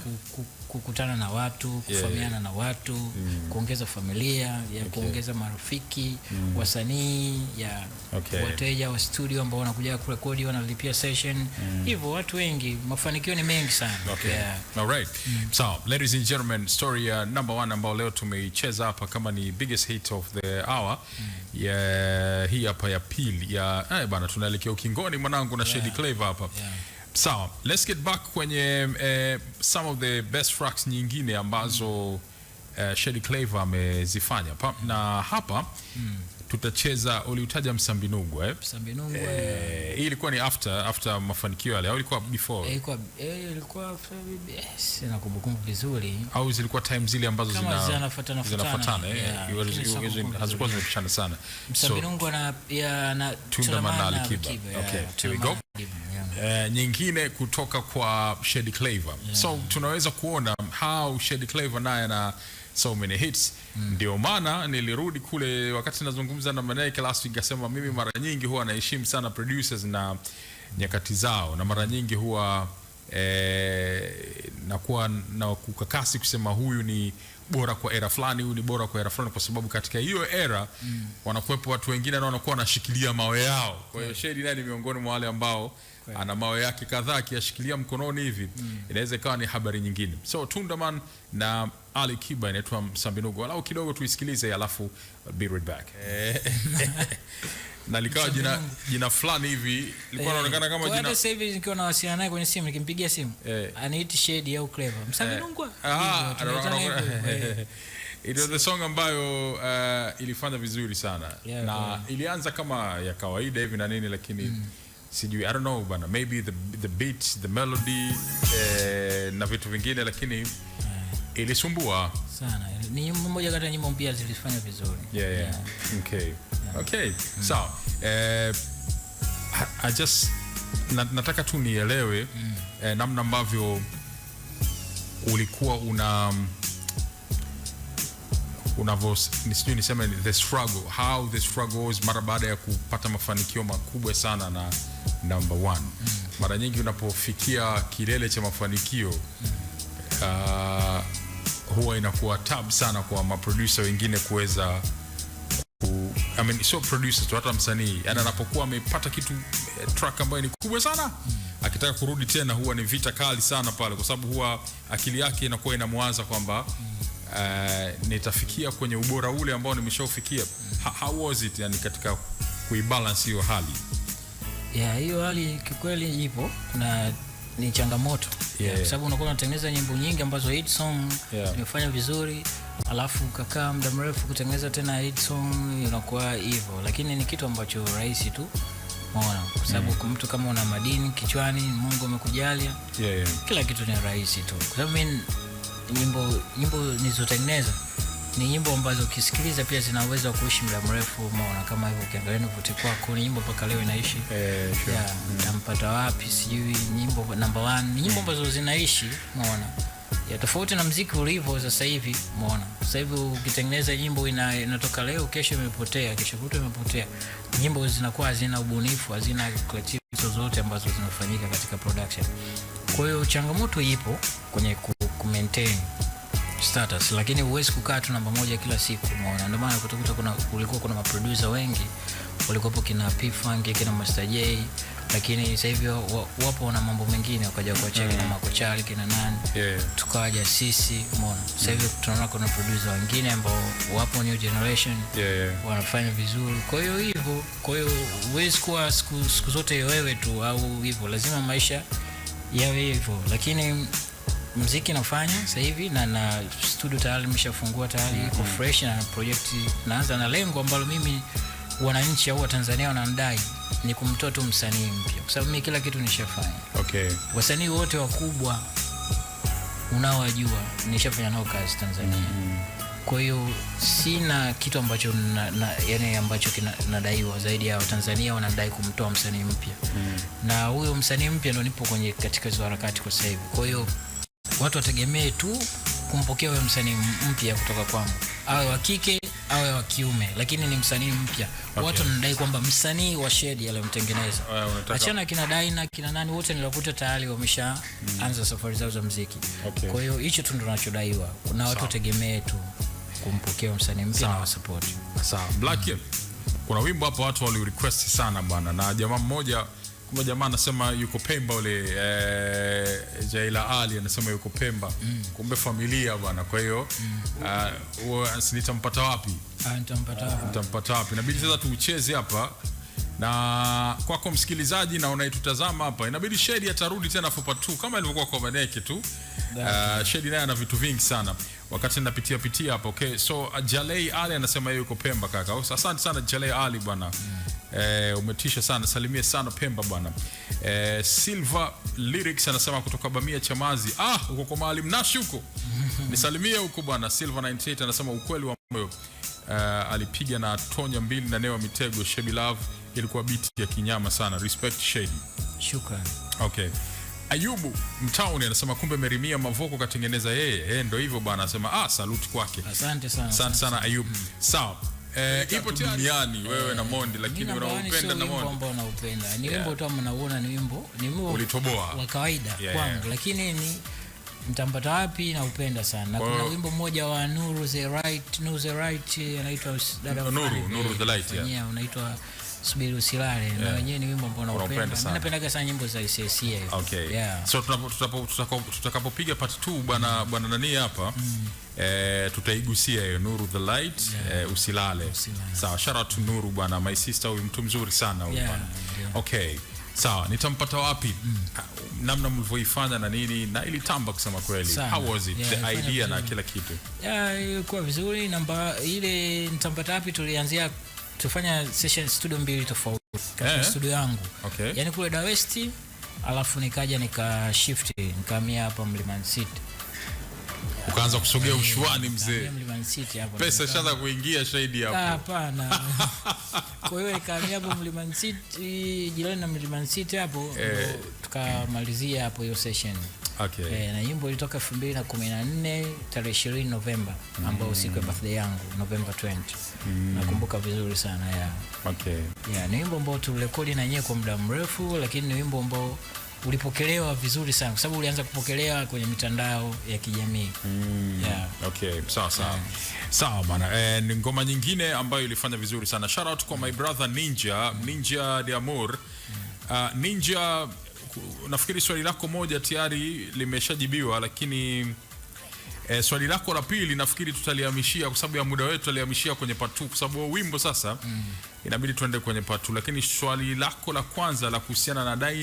Speaker 2: kukutana na watu, kufahamiana na watu, kuongeza familia, kuongeza marafiki, wasanii, wateja wa studio ambao wanakuja kurekodi, wanalipia session. Hivyo watu wengi, mafanikio ni mengi sana.
Speaker 1: All right. So, ladies and gentlemen, story ya number 1 ambao leo tumeicheza hapa kama ni biggest hit of the hour. Hii hapa ya pili ya bana, tunaelekea ukingoni mwanangu na Shady Clever hapa. So, let's get back kwenye some of the best tracks nyingine ambazo Shady Clever amezifanya. Na hapa tutacheza, uliutaja Msambinugwa hii ilikuwa ni after mafanikio yale au ilikuwa before?
Speaker 2: Ilikuwa sina kumbukumbu vizuri,
Speaker 1: au zilikuwa time zile ambazo
Speaker 2: zinafuatana
Speaker 1: hazikuwa zinapishana sana.
Speaker 2: Msambinugwa na
Speaker 1: Tunda Manali Kiba. Okay, here we go. nyingine kutoka kwa Shady Clavor. So tunaweza kuona how Shady Clavor naye na so many hits. Ndio maana nilirudi kule wakati nazungumza na Maneke last week, akasema mimi mara nyingi huwa naheshimu sana producers na nyakati zao, na mara nyingi huwa nakuwa na kukakasi kusema huyu ni bora kwa era fulani, huyu ni bora kwa era fulani, kwa sababu katika hiyo era wanakuwepo watu wengine na wanakuwa wanashikilia mawe yao. Kwa hiyo Shady naye ni miongoni mwa wale ambao ana mawe yake kadhaa akiyashikilia mkononi hivi, inaweza ikawa ni habari nyingine. So Tundaman na Ali Kiba inaitwa Msambinugo, walau kidogo tuisikilize, alafu be right back. Na likawa jina fulani hivi lilikuwa linaonekana kama jina.
Speaker 2: Kwa sasa hivi nikiwa nawasiliana naye kwenye simu, nikimpigia simu anaita Shady au Clavor Msambinugo.
Speaker 1: It was the song ambayo ilifanya vizuri sana, na ilianza kama ya kawaida hivi na nini, lakini sijui, I don't know bana, maybe the beat, the melody na vitu vingine, lakini ilisumbua sana.
Speaker 2: Ni nyimbo moja kati ya nyimbo mpya zilifanya vizuri.
Speaker 1: Okay. So I just nataka tu nielewe namna ambavyo ulikuwa niseme the struggle, how the struggle was mara baada ya kupata mafanikio makubwa sana na number one. Mara nyingi unapofikia kilele cha mafanikio huwa inakuwa tabu sana kwa maproducer wengine kuweza so producers tu, hata msanii yani anapokuwa amepata kitu track ambayo ni kubwa sana, akitaka kurudi tena huwa ni vita kali sana pale, kwa sababu huwa akili yake inakuwa inamwaza kwamba nitafikia kwenye ubora ule ambao nimeshaufikia. How was it yani katika kuibalance hiyo hali?
Speaker 2: Hiyo hali kikweli ipo na ni changamoto, kwa sababu unakuwa unatengeneza nyimbo nyingi ambazo hit song imefanya vizuri, alafu ukakaa muda mrefu kutengeneza tena hit song, inakuwa hivyo. Lakini ni kitu ambacho rahisi tu, unaona, kwa sababu kwa mtu kama una madini kichwani, Mungu amekujalia, kila kitu ni rahisi tu. Kwa sababu mimi nyimbo nilizotengeneza ni nyimbo ambazo ukisikiliza pia zina uwezo wa kuishi muda mrefu, umeona, kama hivyo ukiangalia Nivuti Kwako ni nyimbo mpaka leo inaishi. Nitampata wapi, sijui, nyimbo number 1 ni nyimbo ambazo zinaishi, umeona. Tofauti na muziki ulivyo sasa hivi, umeona. Sasa hivi ukitengeneza nyimbo inatoka leo, kesho imepotea, kesho kutwa imepotea. Nyimbo zinakuwa hazina ubunifu, hazina creativity zote ambazo zinafanyika katika production. Kwa hiyo changamoto ipo kwenye ku-maintain status, lakini huwezi kukaa tu namba moja kila siku, umeona. Ndio maana kulikuwa kuna maproducer wengi, walikuwa kina P-Funk, kina Master J, lakini sasa hivi wapo wana mambo mengine, wakaja kuachia kina Makochali, kina nani, tukaja sisi, umeona. Sasa hivi tunaona kuna producer wengine ambao wapo new generation, wanafanya vizuri. Kwa hiyo hivyo, huwezi kuwa siku zote wewe tu au hivyo, lazima maisha yawe hivyo. Lakini muziki nafanya sasa hivi na studio tayari nimeshafungua tayari, iko fresh, na project naanza na lengo ambalo mimi wananchi au Tanzania wanadai ni kumtoa tu msanii mpya, kwa sababu mimi kila kitu nishafanya. Wasanii wote wakubwa unaowajua nishafanya nao kazi Tanzania. Kwa hiyo sina kitu ambacho yani ambacho kinadaiwa zaidi ya Tanzania wanadai kumtoa msanii mpya. Na huyo msanii mpya ndo nipo katika hizo harakati kwa sasa hivi. Kwa hiyo watu wategemee tu kumpokea huyo msanii mpya kutoka kwangu, awe wa kike awe wa kiume, lakini ni msanii mpya. Watu wanadai kwamba msanii wa Shady aliyemtengeneza. Achana kina Daina, kina nani, wote niliwakuta tayari wameshaanza safari zao za muziki. Kwa hiyo hicho tu ndo tunachodaiwa. Kuna watu wategemee tu kumpokea msanii mpya na support.
Speaker 1: Sawa. Black, kuna wimbo hapo watu wali request sana bwana, na jamaa mmoja anasema yuko Pemba ule, Jaila Ali anasema yuko Pemba, kumbe familia bwana. Kwa hiyo nitampata wapi? Nitampata wapi? Inabidi sasa tuucheze hapa, na kwako msikilizaji na unaitutazama hapa, inabidi Shady atarudi tena for part 2 kama ilivyokuwa kwa Maneke tu. Shady naye ana vitu vingi sana wakati ninapitia hapa. Okay, so Jalei Ali anasema yeye yuko Pemba kaka. Asante sana Jalei Ali bwana. Umetisha sana, salimia sana Pemba bwana. Silva Lyrics anasema kutoka Bamia Chamazi. Uko kwa Maalim Nashi huko. Nisalimie huko bwana. Silva 98 anasema ukweli wa moyo. Alipiga na Tonya 2 na Newa Mitego, Shebi Love ilikuwa beat ya kinyama sana. Respect Shady.
Speaker 2: Shukrani.
Speaker 1: Okay. Ayubu Mtauni anasema kumbe Merimia Mavoko katengeneza yeye. Ndio hivyo bwana, anasema salute kwake.
Speaker 2: Asante sana.
Speaker 1: Asante sana Ayubu. Sawa. Ipo duniani wewe na Mondi, lakini unaupenda na Mondi.
Speaker 2: Wimbo unaupenda. Ni wimbo tu mnaona ni wimbo
Speaker 1: ulitoboa
Speaker 2: wa kawaida kwangu, lakini ni mtampata wapi na upenda sana. Na kuna wimbo mmoja wa Nuru the Right anaitwa dada
Speaker 1: Nuru the Light
Speaker 2: unaitwa Subiri Usilale na wenyewe ni wimbo ambao naupenda. Mimi napenda sana nyimbo za ICC hiyo.
Speaker 1: Okay. So tutakapopiga part 2 bwana nani hapa tutaigusia hiyo Nuru the Light Usilale. Sawa, shout out to Nuru bwana, my sister, huyu mtu mzuri sana huyu bwana. Okay. Sawa, nitampata wapi? Namna mlivyoifanya na nini na ilitamba kusema kweli. How was it? The idea na kila kitu.
Speaker 2: Ilikuwa vizuri. Namba ile nitampata wapi, tulianzia tufanya session studio 2 tofauti katika studio yangu.
Speaker 1: Okay.
Speaker 2: Yani kule Dar West, alafu nikaja shift nikamia hapa Mlimani City.
Speaker 1: Ukaanza kusogea ushuani mzee.
Speaker 2: Mlimani City hapo.
Speaker 1: Pesa shaanza kuingia shahidi hapo.
Speaker 2: Hapana. Kwa hiyo nikamia hapo Mlimani City, jirani na Mlimani City hapo, tukamalizia hapo hiyo session.
Speaker 1: Okay.
Speaker 2: Na nyimbo ilitoka 2014 tarehe 20 Novemba, ambao siku ya birthday yangu, November 20. Nakumbuka vizuri sana
Speaker 1: Okay.
Speaker 2: Ni wimbo ambao tulirekodi na yeye kwa muda mrefu, lakini ni wimbo ambao ulipokelewa vizuri sana kwa sababu ulianza kupokelewa kwenye mitandao ya kijamii.
Speaker 1: Okay, sawa. Sawa bana. Ni ngoma nyingine ambayo ilifanya vizuri sana. Shout out kwa my brother Ninja de Amor. Ninja, nafikiri swali lako moja tayari limeshajibiwa, lakini swali lako la pili nafikiri tutalihamishia kwa sababu ya muda wetu, tutalihamishia kwenye part 2 kwa sababu wimbo sasa inabidi tuende kwenye part 2. Lakini swali lako la kwanza la kuhusiana na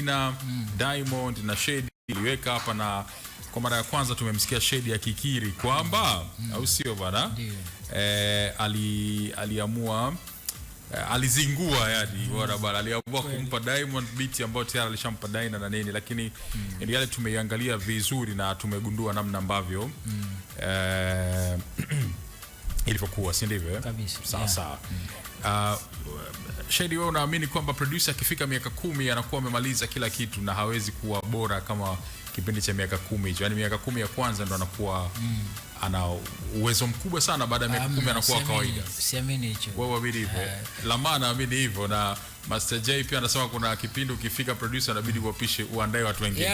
Speaker 1: Diamond na Shady iliweka hapa, na kwa mara ya kwanza tumemsikia Shady akikiri kwamba au sio bwana, aliamua alizingua bwana, aliamua kumpa Diamond beat ambayo tayari alishampa Daina na nini, lakini ile yale tumeiangalia vizuri na tumegundua namna ambavyo ilivyokuwa, si ndivyo?
Speaker 2: Kabisa.
Speaker 1: Sawa. Shady, wewe unaamini kwamba producer akifika miaka 10 anakuwa amemaliza kila kitu na hawezi kuwa bora kama kipindi cha miaka 10 hicho? Yaani miaka 10 ya kwanza ndo anakuwa ana uwezo mkubwa sana, baada ya miaka 10 anakuwa kawaida.
Speaker 2: Siamini hicho.
Speaker 1: Wewe waamini hivyo? Lama naamini hivyo, na Master J pia anasema kuna kipindi ukifika producer inabidi uwapishe, uandae watu wengine.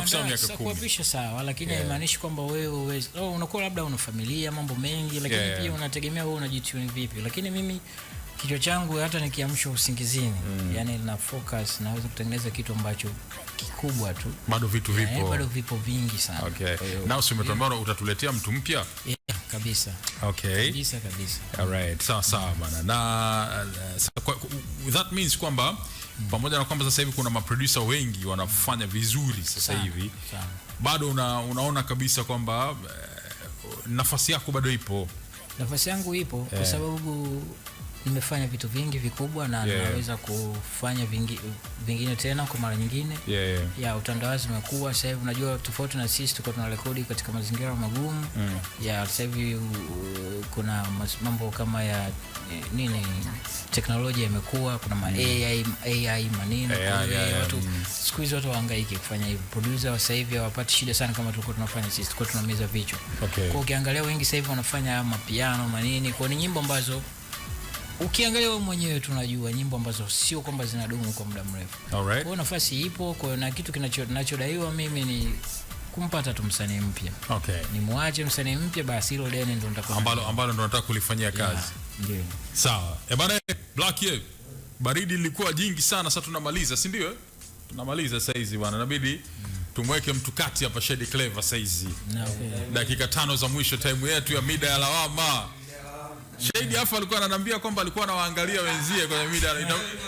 Speaker 2: Kusema miaka 10. Kuwapisha sawa, lakini haimaanishi kwamba wewe unakuwa labda una familia, mambo mengi, lakini pia unategemea wewe unajitune vipi. Lakini mimi kichwa changu hata nikiamshwa usingizini, yani na focus, naweza kutengeneza kitu ambacho kikubwa tu.
Speaker 1: Bado vitu vipo.
Speaker 2: Bado vipo vingi sana.
Speaker 1: Okay. Na usimetuambia utatuletea mtu mpya?
Speaker 2: Kabisa.
Speaker 1: Okay.
Speaker 2: Kabisa.
Speaker 1: Alright. Sawa bana. Na that means kwamba pamoja na kwamba sasa hivi kuna maproducer wengi wanafanya vizuri sasa hivi, bado unaona kabisa kwamba nafasi yako bado ipo? Nafasi
Speaker 2: yangu ipo kwa sababu nimefanya vitu vingi vikubwa na naweza kufanya vingine tena kwa mara nyingine. Utandawazi umekuwa sasa hivi, unajua tofauti na sisi tulikuwa tunarekodi katika mazingira magumu. Sasa hivi kuna mambo kama ya nini, teknolojia imekuwa, kuna AI maneno, watu siku hizi watu wahangaiki kufanya hivyo. Producer sasa hivi hawapati shida sana kama tulikuwa tunafanya sisi, tulikuwa tunameza vichwa. Kwa ukiangalia wengi sasa hivi wanafanya mapiano manini, kwa ni nyimbo ambazo ukiangalia wewe mwenyewe tunajua nyimbo ambazo sio kwamba zinadumu kwa muda mrefu. Kwa nafasi ipo, kwa na kitu kinachodaiwa mimi ni kumpata tu msanii mpya. Ni muache msanii mpya, basi hilo deni ndo nitakuwa
Speaker 1: ambalo ndo nataka kulifanyia kazi.
Speaker 2: Ndio.
Speaker 1: Sawa. Bana, Black Ye, baridi lilikuwa jingi sana, sasa tunamaliza, si ndio? Tunamaliza sasa hizi bwana, inabidi tumweke mtu kati hapa, Shady Clever sasa hizi. Dakika 5 za mwisho, time yetu ya mida ya lawama. Shady hapa alikuwa ananiambia kwamba alikuwa anawaangalia wenzie kwenye mida.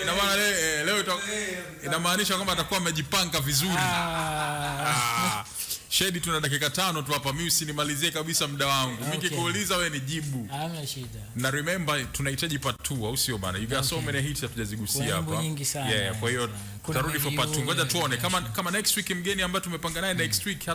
Speaker 1: Ina maana leo inamaanisha kwamba atakuwa amejipanga vizuri. Shady, tuna dakika 5 tu hapa, mimi usinimalizie kabisa muda wangu. Mimi nikikuuliza wewe nijibu.
Speaker 2: Hamna shida.
Speaker 1: Na remember tunahitaji part 2 au sio bana? You got so many hits hatujazigusia hapa. Kwa hiyo tutarudi for part 2. Ngoja tuone kama next week mgeni ambaye tumepanga naye next week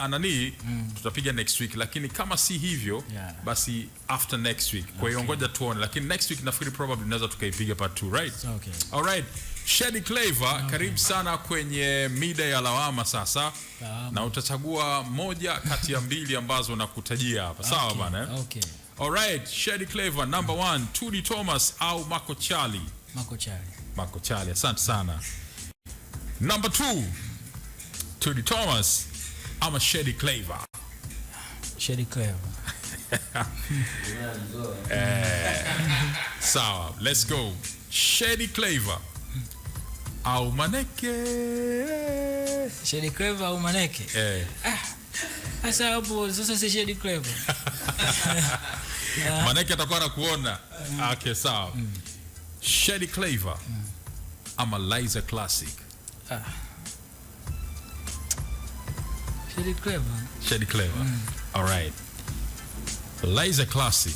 Speaker 1: anani tutapiga next week, lakini kama si hivyo basi after next week. Kwa hiyo ngoja tuone, lakini next week nafikiri probably tunaweza tukaipiga part 2, right?
Speaker 2: Okay.
Speaker 1: All right. Shady Clavor, karibu sana kwenye mida ya lawama sasa. Na utachagua moja kati ya mbili ambazo nakutajia hapa. Sawa bana?
Speaker 2: Okay.
Speaker 1: All right, Shady Clavor, number 1, Tudi Thomas au Marco Charlie? Marco Charlie, asante sana. Number 2, Tudi Thomas ama Shady Clavor?
Speaker 2: Shady Clavor.
Speaker 1: Sawa, let's go. Shady Clavor au Maneke?
Speaker 2: Shady Clavor au Maneke? Sasa hapo sasa si Shady Clavor.
Speaker 1: Maneke atakuwa anakuona. Okay, sawa. Shady Clavor ama Liza Classic?
Speaker 2: Shady Clavor.
Speaker 1: Shady Clavor. All right. Liza Classic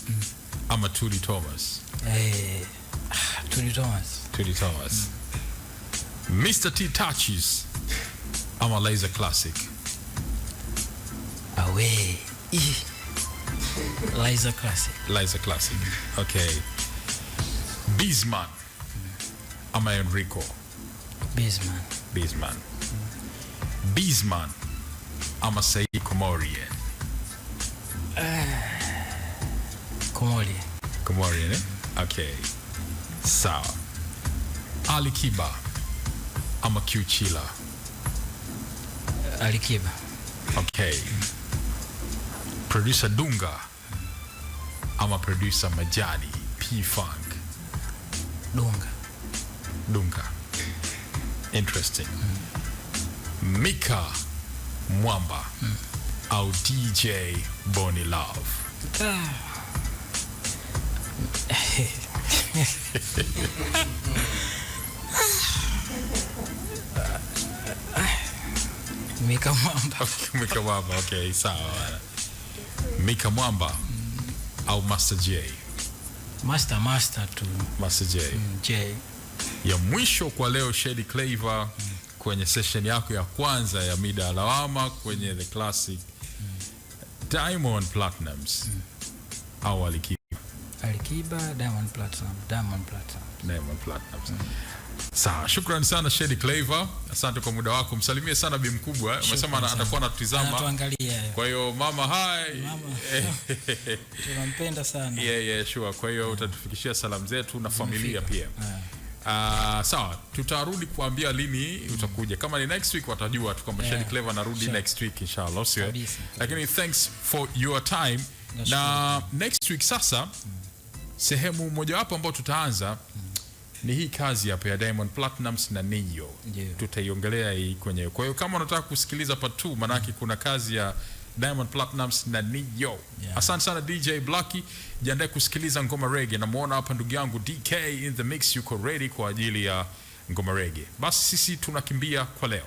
Speaker 1: ama Tudi Thomas?
Speaker 2: Tudi Thomas.
Speaker 1: Tudi Thomas. Mr. T Touches ama Liza Classic?
Speaker 2: Away. Liza Classic.
Speaker 1: Liza Classic. Okay. Bisman ama Enrico?
Speaker 2: Bisman.
Speaker 1: Bisman. Bisman ama Said Komorian? Komorian, eh? Okay. Sawa. Ali Kiba ama Q Chila?
Speaker 2: Ali Kiba.
Speaker 1: Okay. Producer Dunga ama producer Majani P Funk? Dunga. Interesting. Mika Mwamba au DJ Bonnie Love?
Speaker 2: Mika Mwamba.
Speaker 1: Mika Mwamba, okay, sawa. Mika Mwamba au Master J?
Speaker 2: Master tu.
Speaker 1: Master J.
Speaker 2: J.
Speaker 1: Ya mwisho kwa leo, Shady Clavor, kwenye session yako ya kwanza ya mida ya lawama kwenye The Classic, Diamond Platnumz au Ali Kiba?
Speaker 2: Ali Kiba, Diamond Platnumz.
Speaker 1: Sawa, shukrani sana Shady Clavor. Asante kwa muda wako. Msalimie sana bi mkubwa. Umesema atakuwa anatutizama.
Speaker 2: Anatuangalia.
Speaker 1: Kwa hiyo mama, hi.
Speaker 2: Mama. Tunampenda sana.
Speaker 1: Yeah, sure. Kwa hiyo utatufikishia salamu zetu na familia pia. Sawa, tutarudi kuambia lini utakuja. Kama ni next week watajua tu kwamba Shady Clavor narudi next week inshallah, sio? Lakini thanks for your time. Na next week sasa sehemu moja wapo ambayo tutaanza ni hii kazi hapa ya Diamond Platnumz na Neo. Tutaiongelea hii kwenye. Kwa hiyo kama unataka kusikiliza part 2, manaki kuna kazi ya Diamond Platnumz na Neo. Asante sana DJ Blacky. Jiandae kusikiliza ngoma reggae. Namuona hapa ndugu yangu DK in the mix yuko ready kwa ajili ya ngoma reggae. Basi sisi tunakimbia kwa leo.